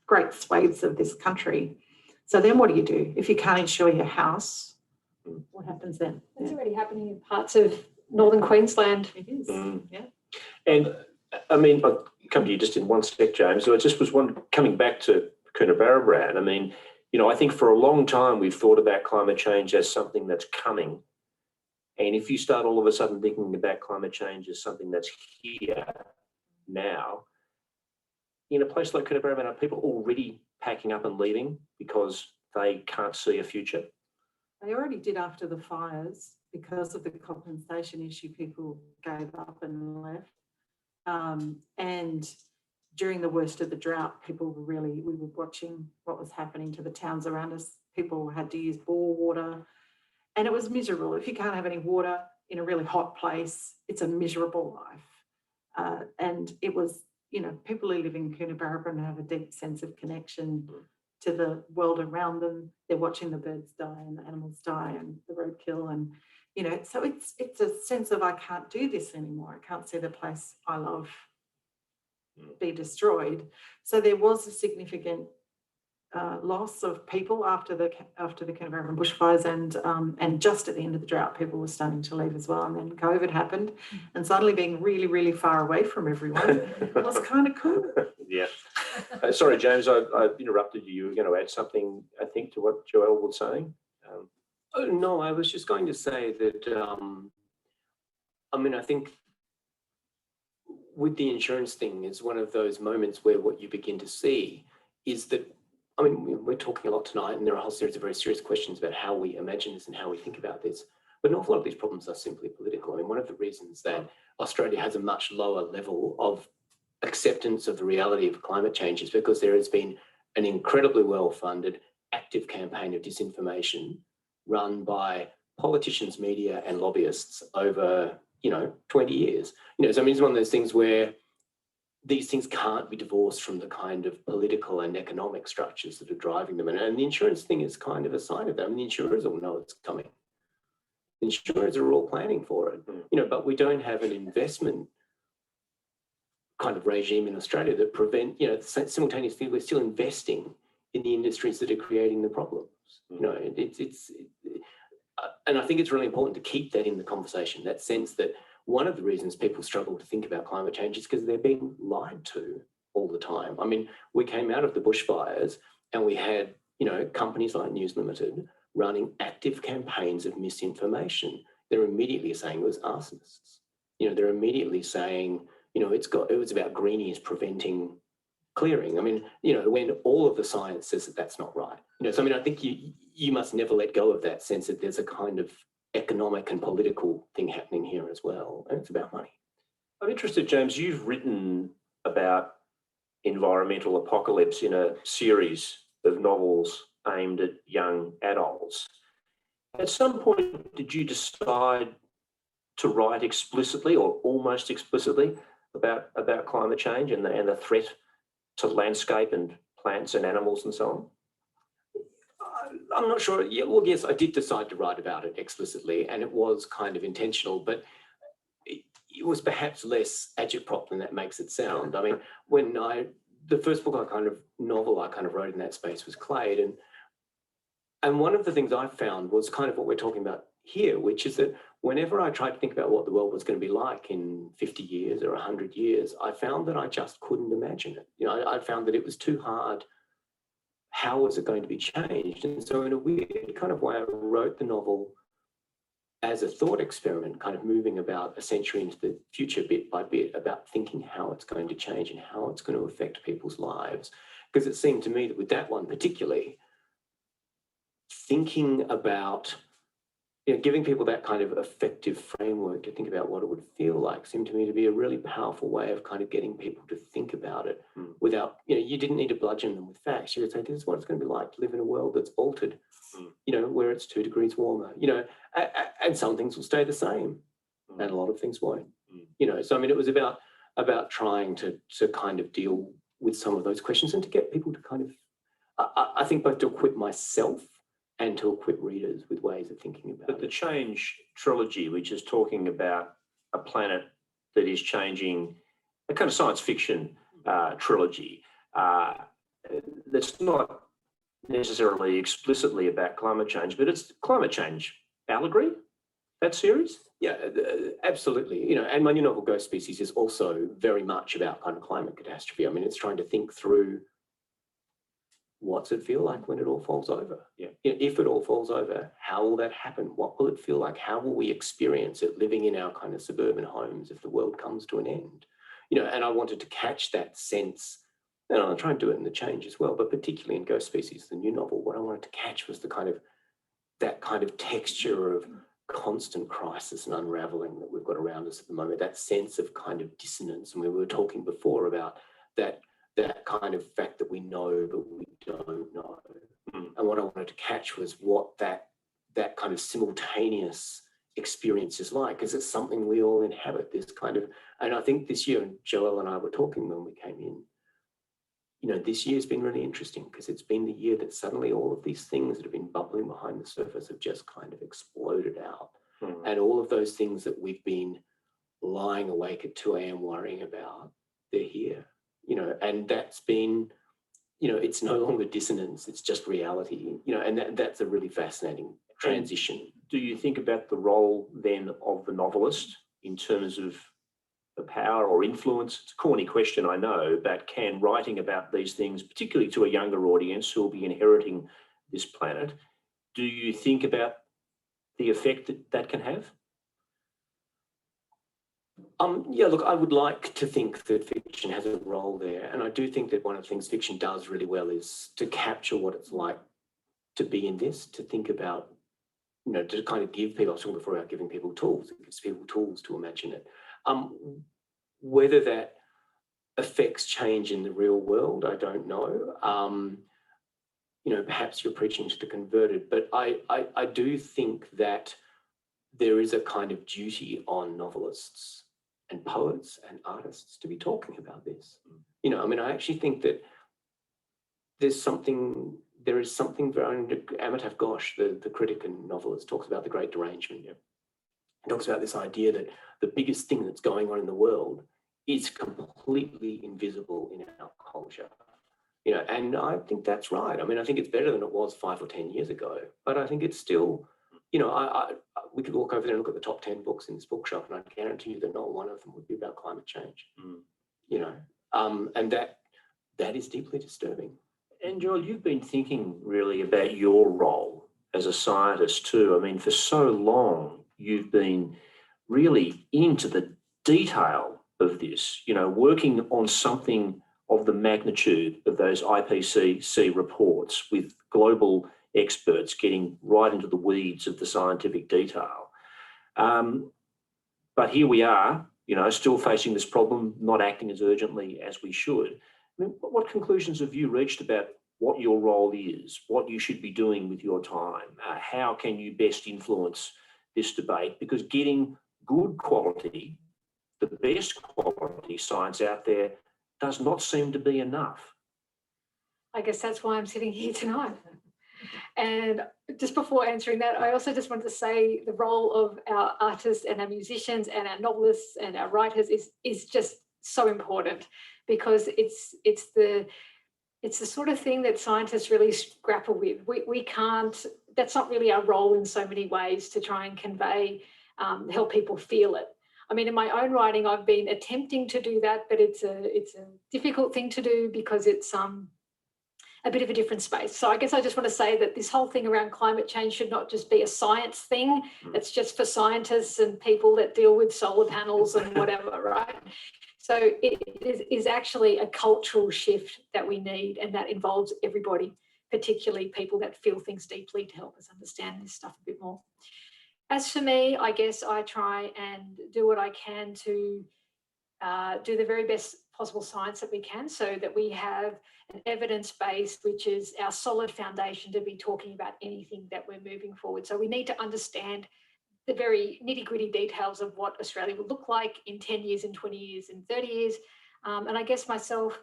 great swathes of this country. So then what do? If you can't insure your house, what happens then? It's already happening in parts of northern Queensland. It is, yeah. And I mean, I'll come to you just in one sec, James. So I just was coming back to Coonabarabran. I mean, you know, I think for a long time we've thought about climate change as something that's coming. And if you start all of a sudden thinking about climate change as something that's here now, in a place like Coonabarabran, are people already packing up and leaving because they can't see a future? They already did after the fires because of the compensation issue. People gave up and left. And during the worst of the drought, we were watching what was happening to the towns around us. People had to use bore water. And it was miserable. If you can't have any water in a really hot place, it's a miserable life. And it was, you know, people who live in Coonabarabran have a deep sense of connection to the world around them. They're watching the birds die and the animals die and the roadkill. And, you know, so it's a sense of I can't do this anymore. I can't see the place I love be destroyed. So there was a significant loss of people after the Coonabarabran bushfires, and just at the end of the drought, people were starting to leave as well. And then COVID happened, and suddenly being really, really far away from everyone was kind of cool. Yeah. Sorry, James, I interrupted you. You were going to add something, I think, to what Joëlle was saying. No, I was just going to say that, I mean, I think with the insurance thing is one of those moments where what you begin to see is that, I mean, we're talking a lot tonight and there are a whole series of very serious questions about how we imagine this and how we think about this. But an awful lot of these problems are simply political. I mean, one of the reasons that Australia has a much lower level of acceptance of the reality of climate change is because there has been an incredibly well-funded, active campaign of disinformation run by politicians, media and lobbyists over, 20 years. So I mean, it's one of those things where these things can't be divorced from the kind of political and economic structures that are driving them. And the insurance thing is kind of a sign of that. I mean, the insurers all know it's coming. The insurers are all planning for it, but we don't have an investment kind of regime in Australia that simultaneously we're still investing in the industries that are creating the problems. And I think it's really important to keep that in the conversation, that sense that one of the reasons people struggle to think about climate change is because they're being lied to all the time. I mean, we came out of the bushfires and we had, companies like News Limited running active campaigns of misinformation. They're immediately saying it was arsonists. They're immediately saying, it was about greenies preventing clearing. I mean, when all of the science says that that's not right. So I mean, I think you must never let go of that sense that there's a kind of economic and political thing happening here as well, and it's about money. I'm interested, James, you've written about environmental apocalypse in a series of novels aimed at young adults. At some point, did you decide to write explicitly or almost explicitly about climate change and the threat to landscape and plants and animals and so on? I'm not sure. Yeah, well, yes, I did decide to write about it explicitly, and it was kind of intentional, but it was perhaps less agitprop than that makes it sound. I mean, the first book novel I wrote in that space was Clade, and one of the things I found was kind of what we're talking about here, which is that whenever I tried to think about what the world was going to be like in 50 years or 100 years, I found that I just couldn't imagine it. You know, I found that it was too hard. How was it going to be changed? And so in a weird kind of way, I wrote the novel as a thought experiment, kind of moving about a century into the future bit by bit, about thinking how it's going to change and how it's going to affect people's lives. Because it seemed to me that with that one particularly, thinking about, giving people that kind of effective framework to think about what it would feel like seemed to me to be a really powerful way of kind of getting people to think about it without, you didn't need to bludgeon them with facts. You could say, this is what it's going to be like to live in a world that's altered, where it's 2 degrees warmer, and some things will stay the same and a lot of things won't, So, I mean, it was about trying to kind of deal with some of those questions and to get people to kind of, I think both to equip myself and to equip readers with ways of thinking about it. But the Change trilogy, which is talking about a planet that is changing, a kind of science fiction trilogy, that's not necessarily explicitly about climate change, but it's climate change allegory, that series? Yeah, absolutely. And my new novel, Ghost Species, is also very much about kind of climate catastrophe. I mean, it's trying to think through what's it feel like when it all falls over? Yeah. If it all falls over, how will that happen? What will it feel like? How will we experience it living in our kind of suburban homes if the world comes to an end? And I wanted to catch that sense, and I'll try and do it in The Change as well, but particularly in Ghost Species, the new novel, what I wanted to catch was that kind of texture of constant crisis and unraveling that we've got around us at the moment, that sense of kind of dissonance. And we were talking before about that kind of fact that we know, but we don't know. And what I wanted to catch was what that kind of simultaneous experience is like, because it's something we all inhabit, this kind of, and I think this year, and Joëlle and I were talking when we came in, this year's been really interesting because it's been the year that suddenly all of these things that have been bubbling behind the surface have just kind of exploded out. And all of those things that we've been lying awake at 2 a.m. worrying about, they're here. And that's been, it's no longer dissonance, it's just reality, and that's a really fascinating transition. Do you think about the role then of the novelist in terms of the power or influence? It's a corny question, I know, but can writing about these things, particularly to a younger audience who will be inheriting this planet, do you think about the effect that can have? Yeah, look, I would like to think that fiction has a role there. And I do think that one of the things fiction does really well is to capture what it's like to be in this, to think about, to kind of give people, I was talking before about giving people tools, it gives people tools to imagine it. Whether that affects change in the real world, I don't know. Perhaps you're preaching to the converted, but I do think that there is a kind of duty on novelists and poets and artists to be talking about this. I actually think that there is something very, Amitav Ghosh, the critic and novelist, talks about the great derangement. He talks about this idea that the biggest thing that's going on in the world is completely invisible in our culture. And I think that's right. I think it's better than it was 5 or 10 years ago, but I think it's still, we could walk over there and look at the top 10 books in this bookshop, and I guarantee you that not one of them would be about climate change. And that is deeply disturbing. And Joëlle, you've been thinking really about your role as a scientist too. For so long, you've been really into the detail of this, working on something of the magnitude of those IPCC reports with global experts getting right into the weeds of the scientific detail. But here we are, still facing this problem, not acting as urgently as we should. What conclusions have you reached about what your role is, what you should be doing with your time, how can you best influence this debate, because getting good quality, the best quality science out there does not seem to be enough. I guess that's why I'm sitting here tonight. And just before answering that, I also just wanted to say the role of our artists and our musicians and our novelists and our writers is just so important, because it's the sort of thing that scientists really grapple with. We can't, that's not really our role in so many ways, to try and convey, help people feel it. I mean, in my own writing, I've been attempting to do that, but it's a difficult thing to do, because it's a bit of a different space. So I guess I just want to say that this whole thing around climate change should not just be a science thing. It's just for scientists and people that deal with solar panels and whatever, right? So it is actually a cultural shift that we need, and that involves everybody, particularly people that feel things deeply, to help us understand this stuff a bit more. As for me, I guess I try and do what I can to do the very best possible science that we can, so that we have an evidence base, which is our solid foundation to be talking about anything that we're moving forward. So we need to understand the very nitty-gritty details of what Australia will look like in 10 years, in 20 years, in 30 years. And I guess myself,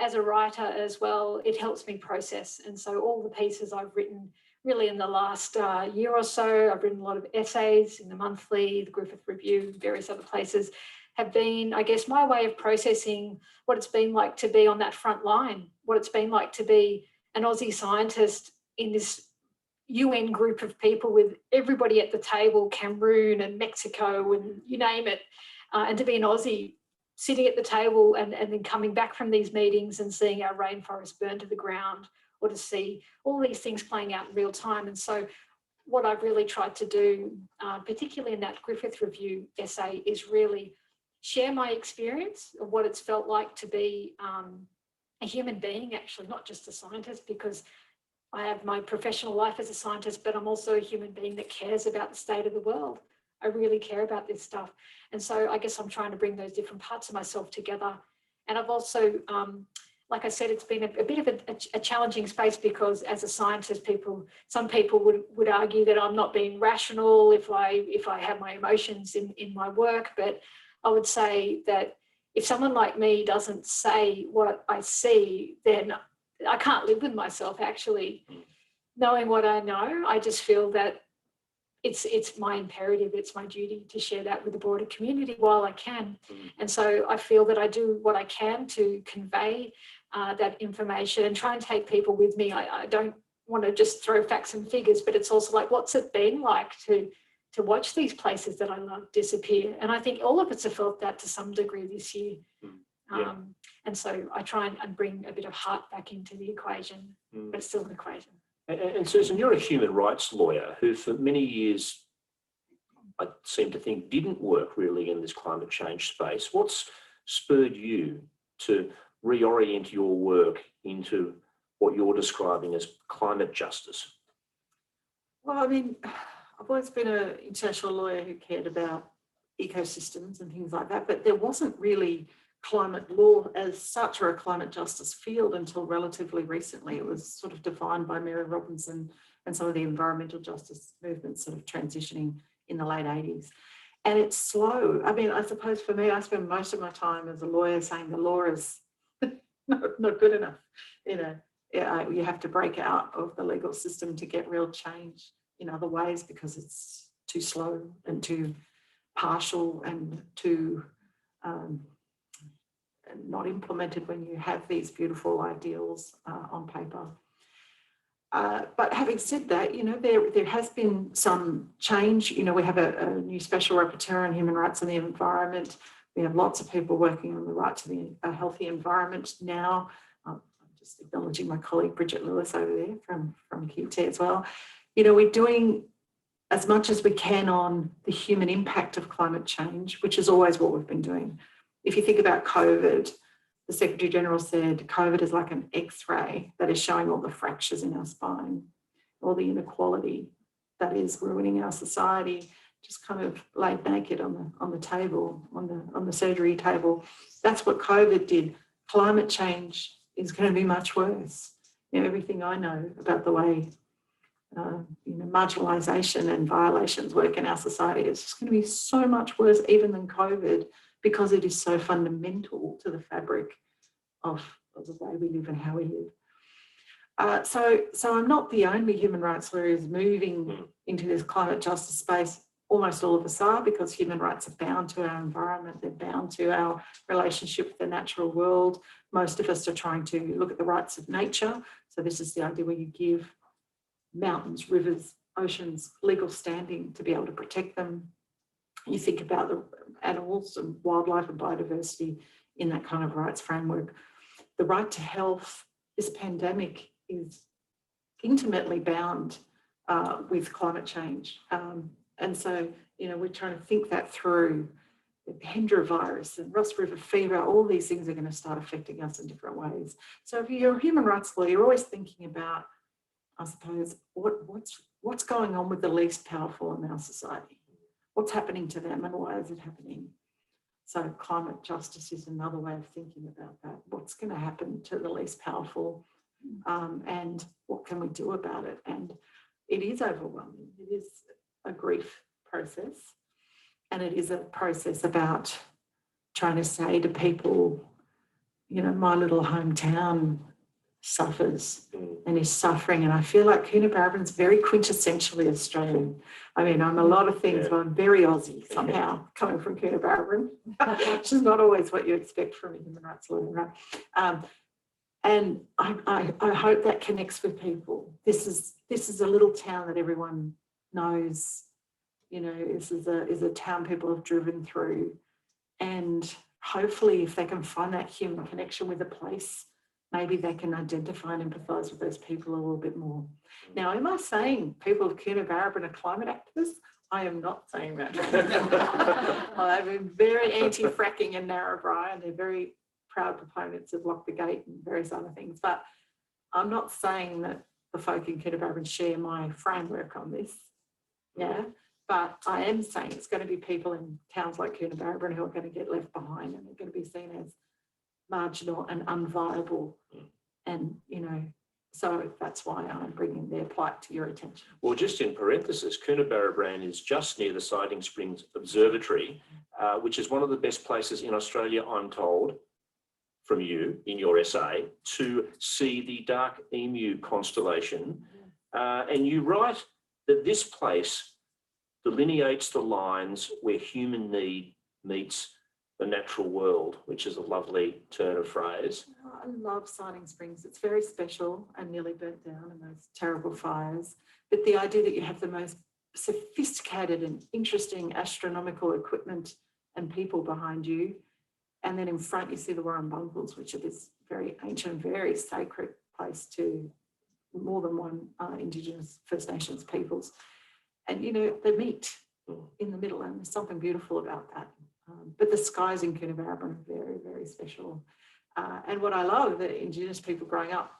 as a writer as well, it helps me process. And so all the pieces I've written really in the last year or so, I've written a lot of essays in the Monthly, the Griffith Review, various other places, have been, I guess, my way of processing what it's been like to be on that front line, what it's been like to be an Aussie scientist in this UN group of people with everybody at the table, Cameroon and Mexico and you name it, and to be an Aussie sitting at the table and then coming back from these meetings and seeing our rainforest burn to the ground, or to see all these things playing out in real time. And so what I've really tried to do, particularly in that Griffith Review essay, is really share my experience of what it's felt like to be a human being, actually, not just a scientist, because I have my professional life as a scientist, but I'm also a human being that cares about the state of the world. I really care about this stuff. And so I guess I'm trying to bring those different parts of myself together. And I've also, like I said, it's been a bit of a challenging space, because as a scientist, some people would argue that I'm not being rational if I have my emotions in my work. But I would say that if someone like me doesn't say what I see, then I can't live with myself, actually. Knowing what I know, I just feel that it's my imperative, it's my duty to share that with the broader community while I can. And so I feel that I do what I can to convey that information and try and take people with me. I don't want to just throw facts and figures, but it's also like, what's it been like to watch these places that I love disappear? And I think all of us have felt that to some degree this year. Yeah. And so I try and bring a bit of heart back into the equation, but it's still an equation. And Susan, you're a human rights lawyer who for many years, I seem to think, didn't work really in this climate change space. What's spurred you to reorient your work into what you're describing as climate justice? Well, I mean, I've always been an international lawyer who cared about ecosystems and things like that, but there wasn't really climate law as such, or a climate justice field, until relatively recently. It was sort of defined by Mary Robinson and some of the environmental justice movements sort of transitioning in the late 80s. And it's slow. I mean, I suppose for me, I spend most of my time as a lawyer saying the law is not good enough. You know, you have to break out of the legal system to get real change in other ways, because it's too slow and too partial and too not implemented when you have these beautiful ideals on paper. But having said that, you know, there has been some change. You know, we have a new special rapporteur on human rights and the environment. We have lots of people working on the right to a healthy environment now. I'm just acknowledging my colleague Bridget Lewis over there from QT as well. You know, we're doing as much as we can on the human impact of climate change, which is always what we've been doing. If you think about COVID, the Secretary General said COVID is like an X-ray that is showing all the fractures in our spine, all the inequality that is ruining our society, just kind of laid naked on the table, on the surgery table. That's what COVID did. Climate change is going to be much worse. everything I know about the way marginalisation and violations work in our society is just going to be so much worse even than COVID, because it is so fundamental to the fabric of the way we live and how we live. So I'm not the only human rights lawyer who's moving into this climate justice space. Almost all of us are, because human rights are bound to our environment, they're bound to our relationship with the natural world. Most of us are trying to look at the rights of nature. So this is the idea where you give mountains, rivers, oceans legal standing to be able to protect them. You think about the animals and wildlife and biodiversity in that kind of rights framework. The right to health, this pandemic is intimately bound with climate change. And so, we're trying to think that through. The Hendra virus and Ross River fever, all these things are going to start affecting us in different ways. So if you're a human rights lawyer, you're always thinking about, I suppose, what's going on with the least powerful in our society? What's happening to them and why is it happening? So climate justice is another way of thinking about that. What's going to happen to the least powerful, and what can we do about it? And it is overwhelming. It is a grief process, and it is a process about trying to say to people, my little hometown suffers and is suffering, and I feel like Coonabarabran's very quintessentially Australian. I mean, I'm a lot of things, but I'm very Aussie somehow, coming from Coonabarabran, which is not always what you expect from a human rights lawyer, right? And I hope that connects with people. This is a little town that everyone knows. This is a town people have driven through, and hopefully, if they can find that human connection with a place, maybe they can identify and empathise with those people a little bit more. Now, am I saying people of Coonabarabran are climate activists? I am not saying that. I've been very anti-fracking in Narrabri, and they're very proud proponents of Lock the Gate and various other things. But I'm not saying that the folk in Coonabarabran share my framework on this. Yeah. But I am saying it's going to be people in towns like Coonabarabran who are going to get left behind, and they're going to be seen as marginal and unviable. And, so that's why I'm bringing their plight to your attention. Well, just in parenthesis, Coonabarabran is just near the Siding Springs Observatory, which is one of the best places in Australia, I'm told, from you in your essay, to see the dark emu constellation. And you write that this place delineates the lines where human need meets the natural world, which is a lovely turn of phrase. I love Siding Springs. It's very special and nearly burnt down in those terrible fires. But the idea that you have the most sophisticated and interesting astronomical equipment and people behind you, and then in front you see the Warrumbungles, which are this very ancient, very sacred place to more than one Indigenous First Nations peoples. And, they meet in the middle, and there's something beautiful about that. But the skies in Coonabarabran are very, very special. And what I love, the Indigenous people growing up,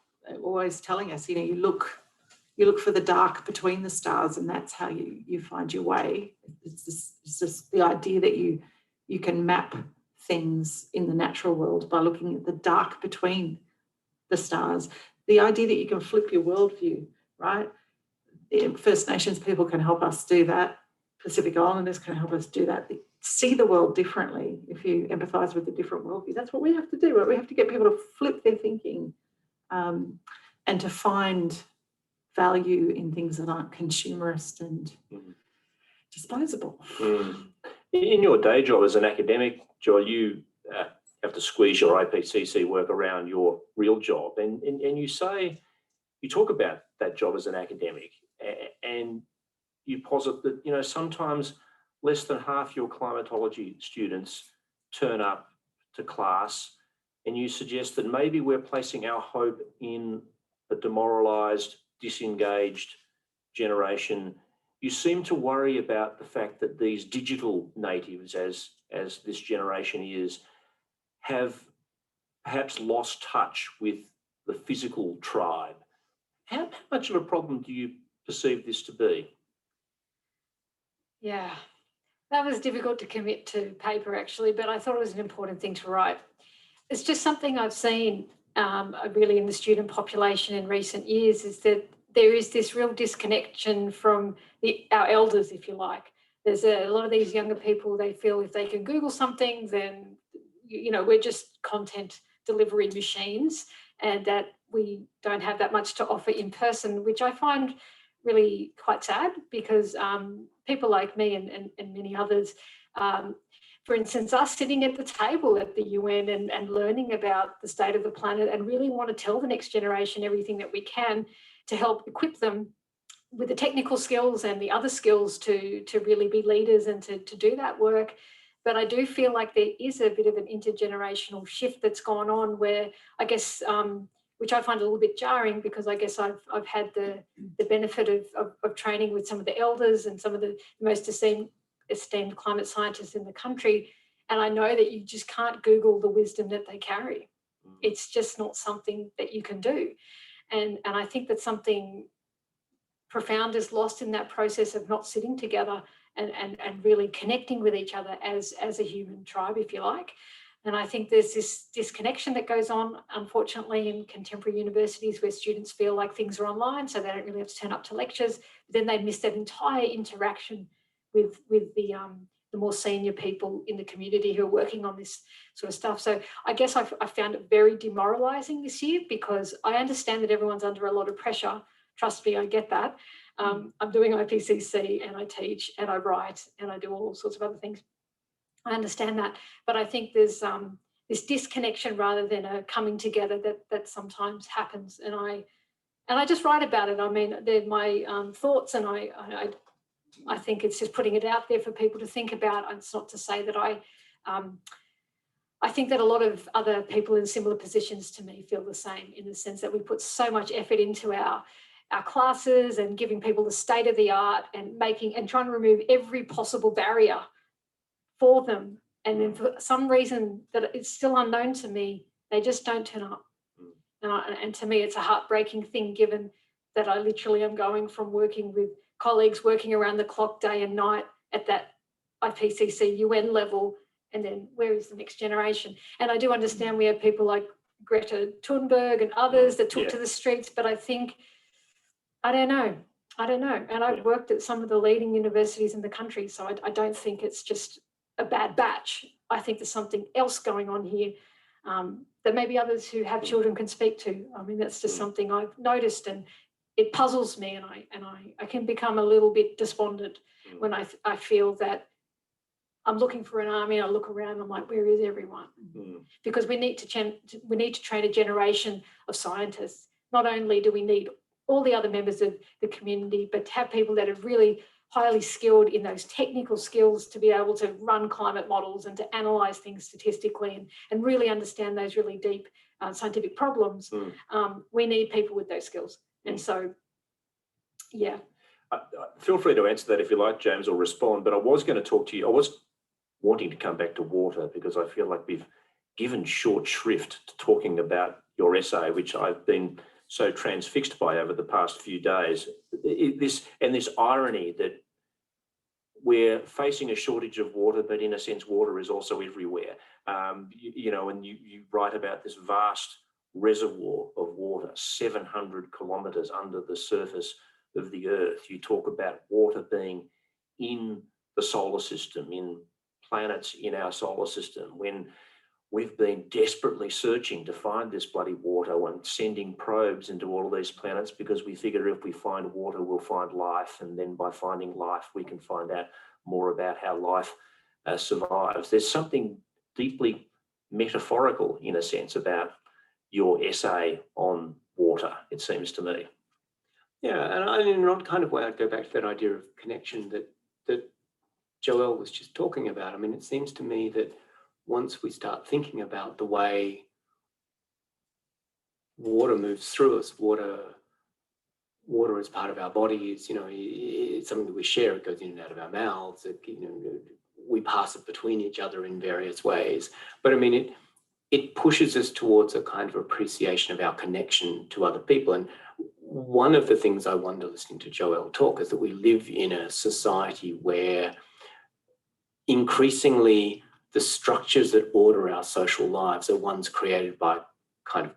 always telling us, you look for the dark between the stars, and that's how you find your way. It's just the idea that you can map things in the natural world by looking at the dark between the stars. The idea that you can flip your worldview, right? First Nations people can help us do that. Pacific Islanders can help us do that. See the world differently if you empathise with a different worldview. That's what we have to do, right? We have to get people to flip their thinking and to find value in things that aren't consumerist and disposable. In your day job as an academic, Joëlle, you have to squeeze your IPCC work around your real job. And you talk about that job as an academic, and you posit that, sometimes less than half your climatology students turn up to class, and you suggest that maybe we're placing our hope in a demoralised, disengaged generation. You seem to worry about the fact that these digital natives, as this generation is, have perhaps lost touch with the physical tribe. How much of a problem do you perceive this to be? Yeah, that was difficult to commit to paper actually, but I thought it was an important thing to write. It's just something I've seen really in the student population in recent years, is that there is this real disconnection from our elders, if you like. There's a lot of these younger people, they feel if they can Google something, then, we're just content delivery machines, and that we don't have that much to offer in person, which I find really quite sad, because people like me and many others, for instance, us sitting at the table at the UN and learning about the state of the planet, and really want to tell the next generation everything that we can to help equip them with the technical skills and the other skills to really be leaders and to do that work. But I do feel like there is a bit of an intergenerational shift that's gone on, where I guess, which I find a little bit jarring, because I guess I've had the benefit of training with some of the elders and some of the most esteemed climate scientists in the country. And I know that you just can't Google the wisdom that they carry. It's just not something that you can do. And I think that something profound is lost in that process of not sitting together and really connecting with each other as a human tribe, if you like. And I think there's this disconnection that goes on, unfortunately, in contemporary universities, where students feel like things are online, so they don't really have to turn up to lectures. But then they miss that entire interaction with the more senior people in the community who are working on this sort of stuff. So I guess I found it very demoralising this year, because I understand that everyone's under a lot of pressure. Trust me, I get that. I'm doing IPCC, and I teach and I write and I do all sorts of other things. I understand that, but I think there's this disconnection rather than a coming together that sometimes happens. And I just write about it. I mean, they're my thoughts, and I think it's just putting it out there for people to think about. And it's not to say that I think that a lot of other people in similar positions to me feel the same, in the sense that we put so much effort into our classes and giving people the state of the art and trying to remove every possible barrier for them. And then for some reason that it's still unknown to me, they just don't turn up. And to me, it's a heartbreaking thing, given that I literally am going from working with colleagues working around the clock day and night at that IPCC UN level, and then where is the next generation? And I do understand we have people like Greta Thunberg and others that took to the streets, but I think, I don't know. And I've worked at some of the leading universities in the country, so I don't think it's just a bad batch. I think there's something else going on here that maybe others who have children can speak to. I mean, that's just something I've noticed, and it puzzles me, and I can become a little bit despondent when I feel that I'm looking for an army, and I look around and I'm like, where is everyone? Because we need to train a generation of scientists. Not only do we need all the other members of the community, but to have people that are really highly skilled in those technical skills to be able to run climate models and to analyse things statistically and really understand those really deep scientific problems. We need people with those skills. And so, yeah. Feel free to answer that if you like, James, or respond, but I was going to talk to you. I was wanting to come back to water, because I feel like we've given short shrift to talking about your essay, which I've been so transfixed by over the past few days. This irony that we're facing a shortage of water, but in a sense, water is also everywhere. And you write about this vast reservoir of water, 700 kilometres under the surface of the Earth. You talk about water being in the solar system, in planets in our solar system, when we've been desperately searching to find this bloody water and sending probes into all of these planets, because we figure if we find water, we'll find life. And then by finding life, we can find out more about how life survives. There's something deeply metaphorical, in a sense, about your essay on water, it seems to me. Yeah, and in an odd kind of way, I'd go back to that idea of connection that Joëlle was just talking about. I mean, it seems to me that once we start thinking about the way water moves through us, water is part of our bodies, it's something that we share. It goes in and out of our mouths. We pass it between each other in various ways. But I mean, it pushes us towards a kind of appreciation of our connection to other people. And one of the things I wonder listening to Joëlle talk is that we live in a society where increasingly the structures that order our social lives are ones created by kind of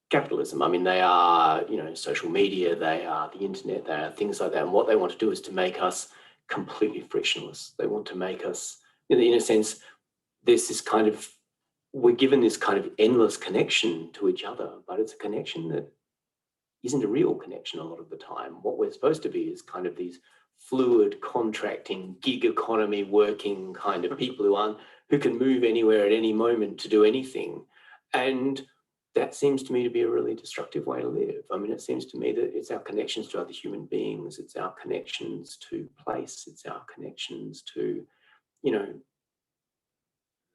capitalism. I mean, they are, you know, social media, they are the internet, they are things like that. And what they want to do is to make us completely frictionless. They want to make us, in a sense, there's this kind of, we're given this kind of endless connection to each other, but it's a connection that isn't a real connection a lot of the time. What we're supposed to be is kind of these fluid, contracting, gig economy working kind of people who can move anywhere at any moment to do anything. And that seems to me to be a really destructive way to live. I mean, it seems to me that it's our connections to other human beings, it's our connections to place, it's our connections to, you know,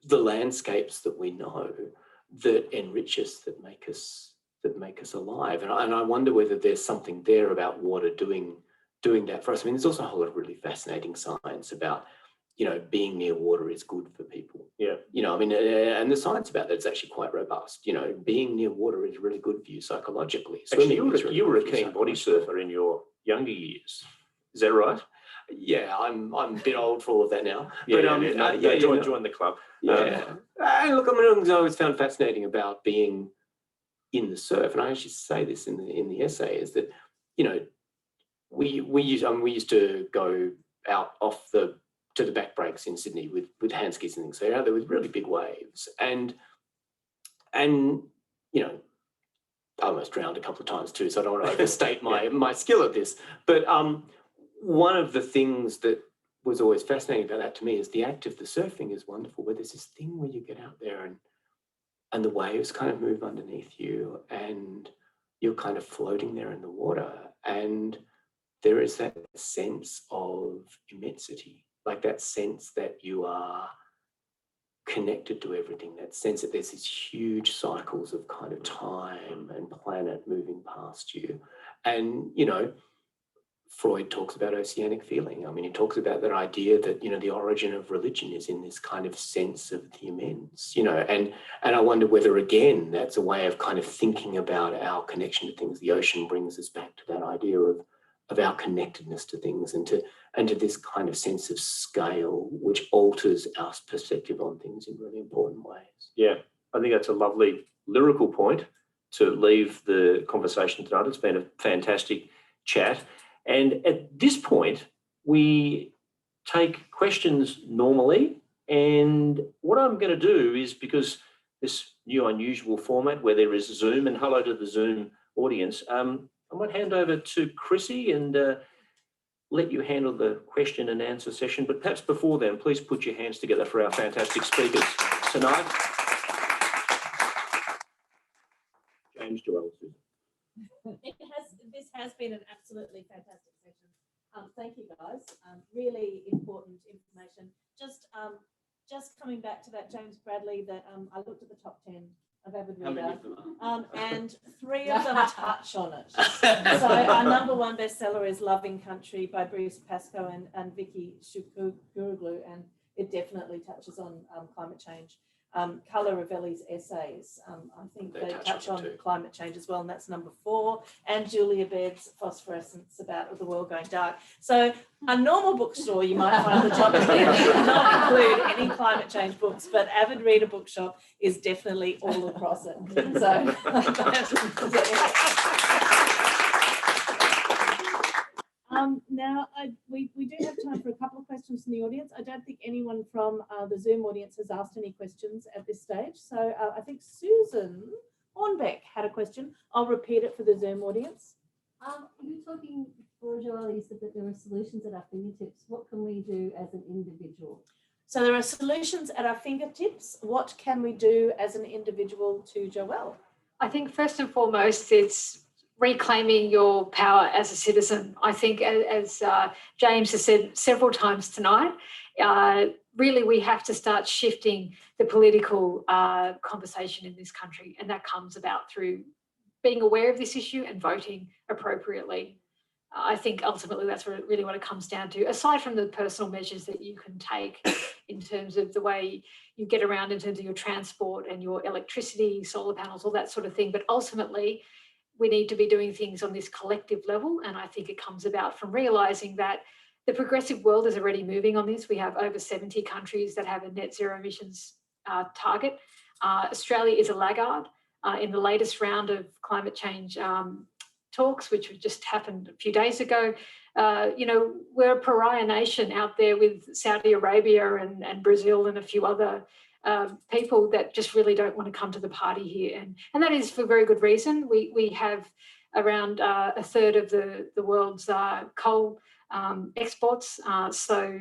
the landscapes that we know that enrich us, that make us alive. And I wonder whether there's something there about water doing that for us. I mean, there's also a whole lot of really fascinating science about, you know, being near water is good for people. Yeah. You know, I mean, and the science about that is actually quite robust. You know, being near water is really good for you psychologically. Actually, you were a keen body surfer in your younger years. Is that right? Yeah, I'm a bit old for all of that now. Yeah, But, join the club. Yeah. And look, I mean, I always found fascinating about being in the surf, and I actually say this in the essay, is that, you know, we used to go out to the back breaks in Sydney with hand skis and things. So out there with really big waves, and you know, I almost drowned a couple of times too. So I don't want to overstate my skill at this. But one of the things that was always fascinating about that to me is the act of the surfing is wonderful, but there's this thing where you get out there and the waves kind of move underneath you and you're kind of floating there in the water, and there is that sense of immensity, like that sense that you are connected to everything, that sense that there's these huge cycles of kind of time and planet moving past you. And, you know, Freud talks about oceanic feeling. I mean, he talks about that idea that, you know, the origin of religion is in this kind of sense of the immense, you know, and I wonder whether, again, that's a way of kind of thinking about our connection to things. The ocean brings us back to that idea of our connectedness to things and to this kind of sense of scale, which alters our perspective on things in really important ways. Yeah, I think that's a lovely lyrical point to leave the conversation tonight. It's been a fantastic chat. And at this point, we take questions normally. And what I'm going to do is, because this new unusual format where there is Zoom, and hello to the Zoom audience, I might hand over to Chrissy and let you handle the question and answer session. But perhaps before then, please put your hands together for our fantastic speakers tonight. James, Joëlle, Susan. This has been an absolutely fantastic session. Thank you, guys. Really important information. Just coming back to that James Bradley, that I looked at the top 10 of avid reader, and 3 of them touch on it. So our number 1 bestseller is Loving Country by Bruce Pascoe and Vicky Shukuguruglu, and it definitely touches on climate change. Carla Ravelli's essays, I think they touch on climate change as well, and that's number 4. And Julia Baird's Phosphorescence, about the world going dark. So a normal bookstore, you might find the top 10 should not include any climate change books, but Avid Reader Bookshop is definitely all across it. So now we do have time for a couple of questions from the audience. I don't think anyone from the Zoom audience has asked any questions at this stage. So I think Susan Hornbeck had a question. I'll repeat it for the Zoom audience. You were talking before, Joëlle, you said that there are solutions at our fingertips. What can we do as an individual? So there are solutions at our fingertips. What can we do as an individual, to Joëlle? I think first and foremost, it's reclaiming your power as a citizen. I think, as James has said several times tonight, really we have to start shifting the political conversation in this country, and that comes about through being aware of this issue and voting appropriately. I think ultimately that's really what it comes down to, aside from the personal measures that you can take in terms of the way you get around in terms of your transport and your electricity, solar panels, all that sort of thing. But ultimately, we need to be doing things on this collective level. And I think it comes about from realising that the progressive world is already moving on this. We have over 70 countries that have a net zero emissions target. Australia is a laggard. in the latest round of climate change talks, which just happened a few days ago. You know, we're a pariah nation out there with Saudi Arabia and Brazil and a few other people that just really don't want to come to the party here. And that is for very good reason. We have around a third of the world's coal exports. So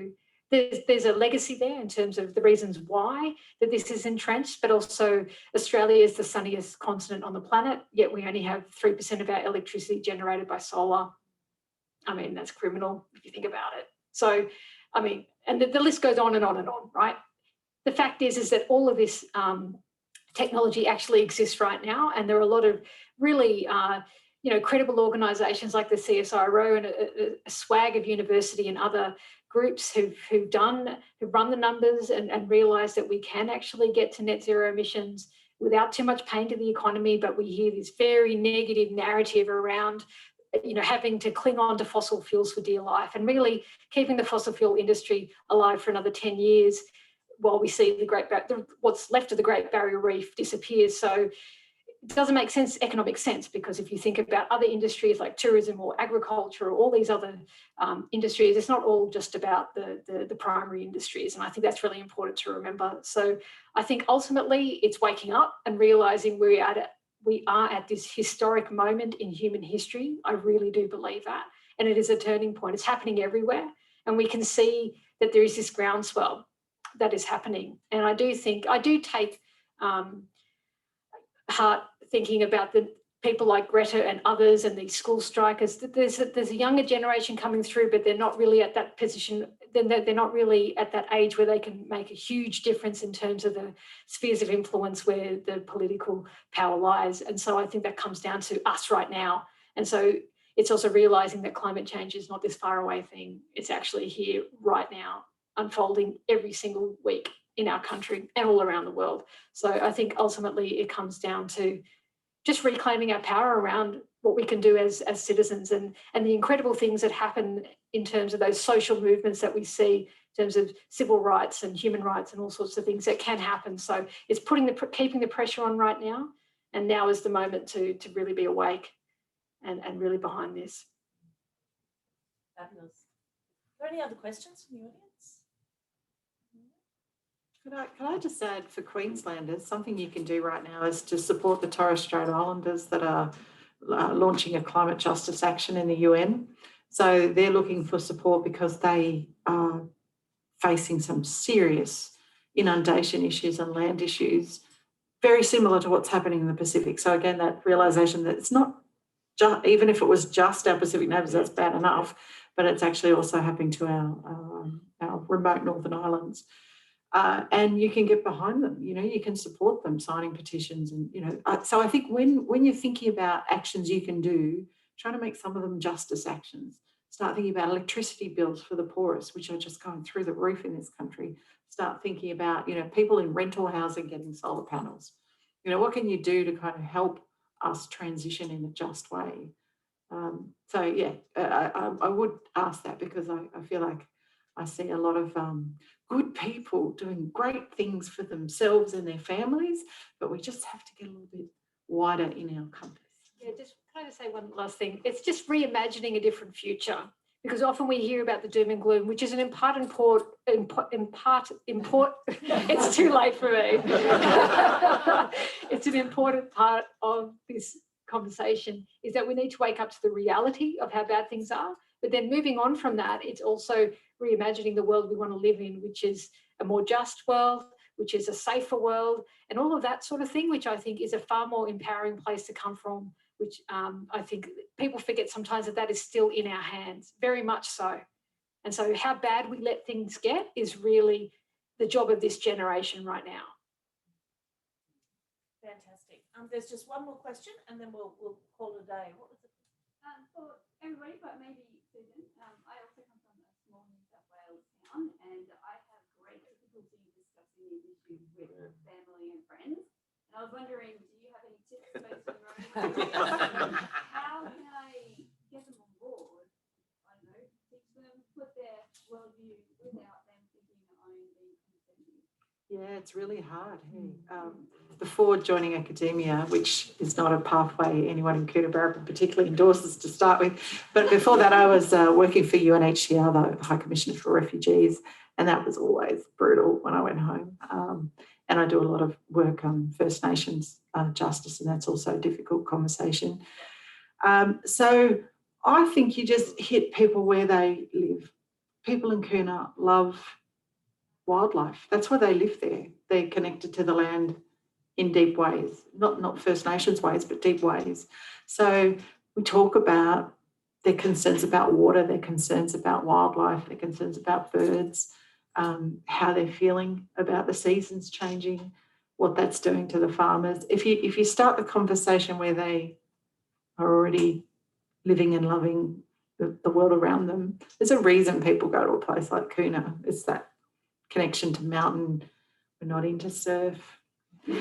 there's a legacy there in terms of the reasons why that this is entrenched, but also Australia is the sunniest continent on the planet, yet we only have 3% of our electricity generated by solar. I mean, that's criminal if you think about it. So, I mean, and the list goes on and on and on, right? The fact is that all of this technology actually exists right now, and there are a lot of really you know, credible organisations like the CSIRO and a swag of university and other groups who've run the numbers and realised that we can actually get to net zero emissions without too much pain to the economy. But we hear this very negative narrative around, you know, having to cling on to fossil fuels for dear life and really keeping the fossil fuel industry alive for another 10 years while we see what's left of the Great Barrier Reef disappears. So it doesn't make economic sense, because if you think about other industries like tourism or agriculture or all these other industries, it's not all just about the primary industries. And I think that's really important to remember. So I think ultimately it's waking up and realising we are at this historic moment in human history. I really do believe that. And it is a turning point. It's happening everywhere. And we can see that there is this groundswell that is happening. And I do take heart thinking about the people like Greta and others and these school strikers. There's a younger generation coming through, but they're not really at that position. They're not really at that age where they can make a huge difference in terms of the spheres of influence where the political power lies. And so I think that comes down to us right now. And so it's also realising that climate change is not this far away thing. It's actually here right now, unfolding every single week in our country and all around the world. So I think ultimately it comes down to just reclaiming our power around what we can do as citizens and the incredible things that happen in terms of those social movements that we see in terms of civil rights and human rights and all sorts of things that can happen. So it's keeping the pressure on right now, and now is the moment to really be awake and really behind this. Fabulous. Are there any other questions from the audience? Could I just add, for Queenslanders, something you can do right now is to support the Torres Strait Islanders that are launching a climate justice action in the UN. So they're looking for support because they are facing some serious inundation issues and land issues, very similar to what's happening in the Pacific. So again, that realisation that it's not just, even if it was just our Pacific neighbours, that's bad enough, but it's actually also happening to our remote Northern Islands. And you can get behind them, you know, you can support them, signing petitions and, you know, so I think when you're thinking about actions you can do, try to make some of them justice actions. Start thinking about electricity bills for the poorest, which are just going through the roof in this country. Start thinking about, you know, people in rental housing getting solar panels. You know, what can you do to kind of help us transition in a just way? So, yeah, I would ask that because I feel like I see a lot of good people doing great things for themselves and their families, but we just have to get a little bit wider in our compass. Yeah, just kind of say one last thing. It's just reimagining a different future, because often we hear about the doom and gloom, which is it's too late for me. It's an important part of this conversation, is that we need to wake up to the reality of how bad things are. But then moving on from that, it's also reimagining the world we want to live in, which is a more just world, which is a safer world, and all of that sort of thing, which I think is a far more empowering place to come from, which I think people forget sometimes that is still in our hands, very much so. And so how bad we let things get is really the job of this generation right now. Fantastic. There's just one more question and then we'll call it a day. What was it? For everybody, but maybe Susan, I also come from a small New South Wales town, and I have great difficulty discussing these issues with family and friends. And I was wondering, do you have any tips based on your own experience? How can I get them on board? I don't know, teach them, put their worldview without them thinking that I'm being condescending. Yeah, it's really hard. Hey. Before joining academia, which is not a pathway anyone in Coonabarabran particularly endorses to start with, but before that I was working for UNHCR, the High Commissioner for Refugees, and that was always brutal when I went home. And I do a lot of work on First Nations justice, and that's also a difficult conversation. So I think you just hit people where they live. People in Coona love wildlife. That's why they live there. They're connected to the land in deep ways, not First Nations ways, but deep ways. So we talk about their concerns about water, their concerns about wildlife, their concerns about birds, how they're feeling about the seasons changing, what that's doing to the farmers. If you start the conversation where they are already living and loving the world around them, there's a reason people go to a place like Coona. It's that connection to mountain. We're not into surf. You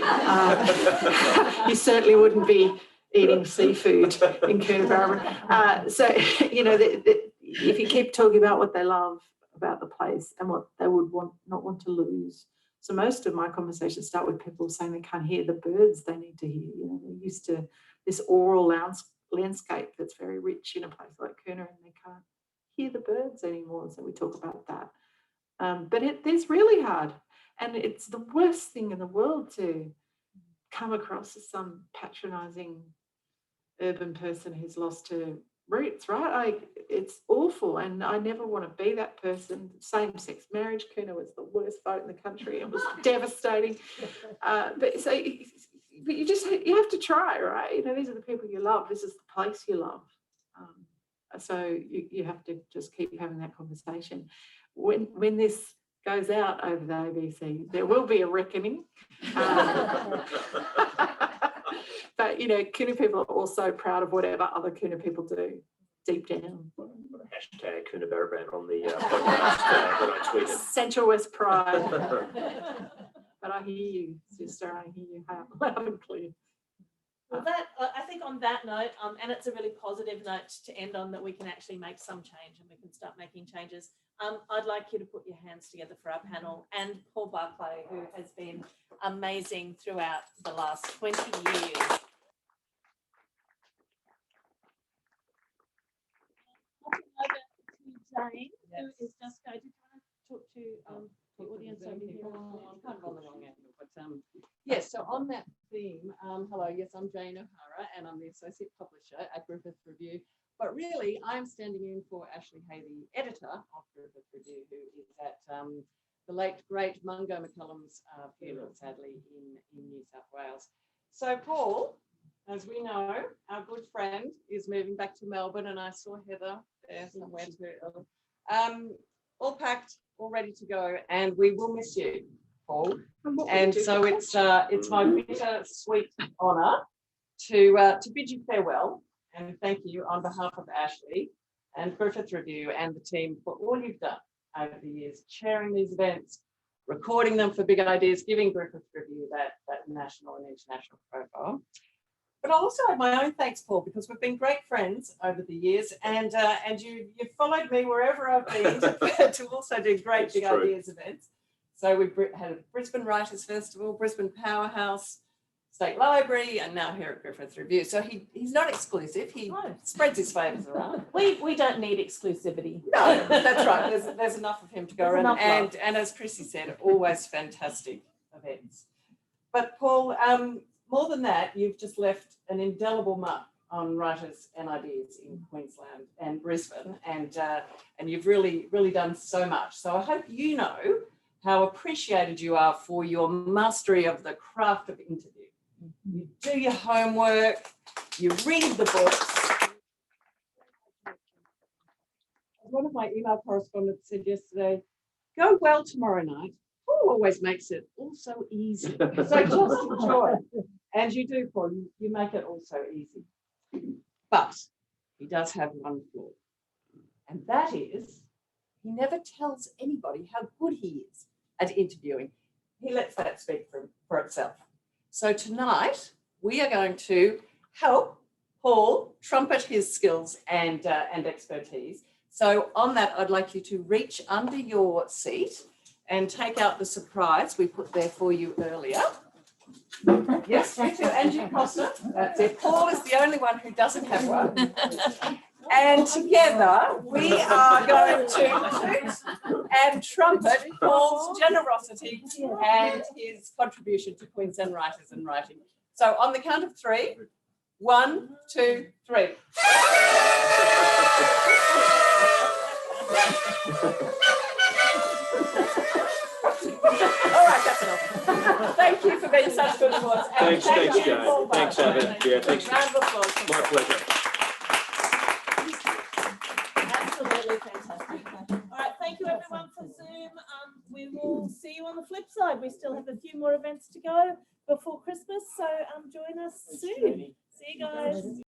certainly wouldn't be eating seafood in Coonabarabran. So, you know, if you keep talking about what they love about the place and what they would not want to lose. So most of my conversations start with people saying they can't hear the birds they need to hear. You know, they're used to this oral landscape that's very rich in a place like Coona, and they can't hear the birds anymore. So we talk about that. But it's really hard, and it's the worst thing in the world to come across as some patronising urban person who's lost her roots, right? It's awful, and I never want to be that person. Same-sex marriage, Coona was the worst vote in the country. It was devastating. But you have to try, right? You know, these are the people you love. This is the place you love. So you have to just keep having that conversation. When this goes out over the ABC, there will be a reckoning. But, you know, Coona people are also proud of whatever other Coona people do deep down. Hashtag Coonabarabran on the podcast when I tweet it. Central West Pride. But I hear you, sister. I hear you loud and clear. Well, I think on that note, and it's a really positive note to end on, that we can actually make some change and we can start making changes. I'd like you to put your hands together for our panel, and Paul Barclay, who has been amazing throughout the last 20 years. Jane, yes, who is just going to talk to the audience over here. Kind of on the wrong angle, but yes, so on that theme, hello, yes, I'm Jane O'Hara and I'm the Associate Publisher at Griffith Review, but really I'm standing in for Ashley Hay, the editor of Griffith Review, who is at the late, great Mungo McCullum's funeral, sadly, in New South Wales. So Paul, as we know, our good friend is moving back to Melbourne, and I saw Heather there somewhere too. All packed, all ready to go, and we will miss you, Paul. And so it's my bittersweet honour to bid you farewell and thank you on behalf of Ashley and Griffith Review and the team for all you've done over the years, chairing these events, recording them for Big Ideas, giving Griffith Review that national and international profile. But I also have my own thanks, Paul, because we've been great friends over the years, and you've followed me wherever I've been to also do great Big Ideas events. So we've had a Brisbane Writers Festival, Brisbane Powerhouse, State Library, and now here at Griffith Review. So he's not exclusive. He spreads his favours around. We don't need exclusivity. No, that's right. There's enough of him to go around. And as Chrissy said, always fantastic events. But Paul, more than that, you've just left an indelible mark on writers and ideas in Queensland and Brisbane, and you've really done so much. So I hope you know how appreciated you are for your mastery of the craft of interview. You do your homework, you read the books. One of my email correspondents said yesterday, go well tomorrow night. Paul always makes it all so easy. So just enjoy it. And you do, Paul, you make it all so easy. But he does have one flaw. And that is, he never tells anybody how good he is at interviewing. He lets that speak for itself. So tonight, we are going to help Paul trumpet his skills and expertise. So on that, I'd like you to reach under your seat and take out the surprise we put there for you earlier. Yes, you too, Angie Costa. That's it. Paul is the only one who doesn't have one. And together we are going to toot and trumpet Paul's generosity and his contribution to Queensland writers and writing. So on the count of 3, 1, 2, 3. All right, that's enough. Thank you for being such good sports. Thanks, you, Jane. Paul Thanks, Barclay. Evan. Yeah, thanks. Round of applause. My pleasure. Absolutely fantastic. All right, thank you everyone for Zoom. We will see you on the flip side. We still have a few more events to go before Christmas, so join us soon. See you guys.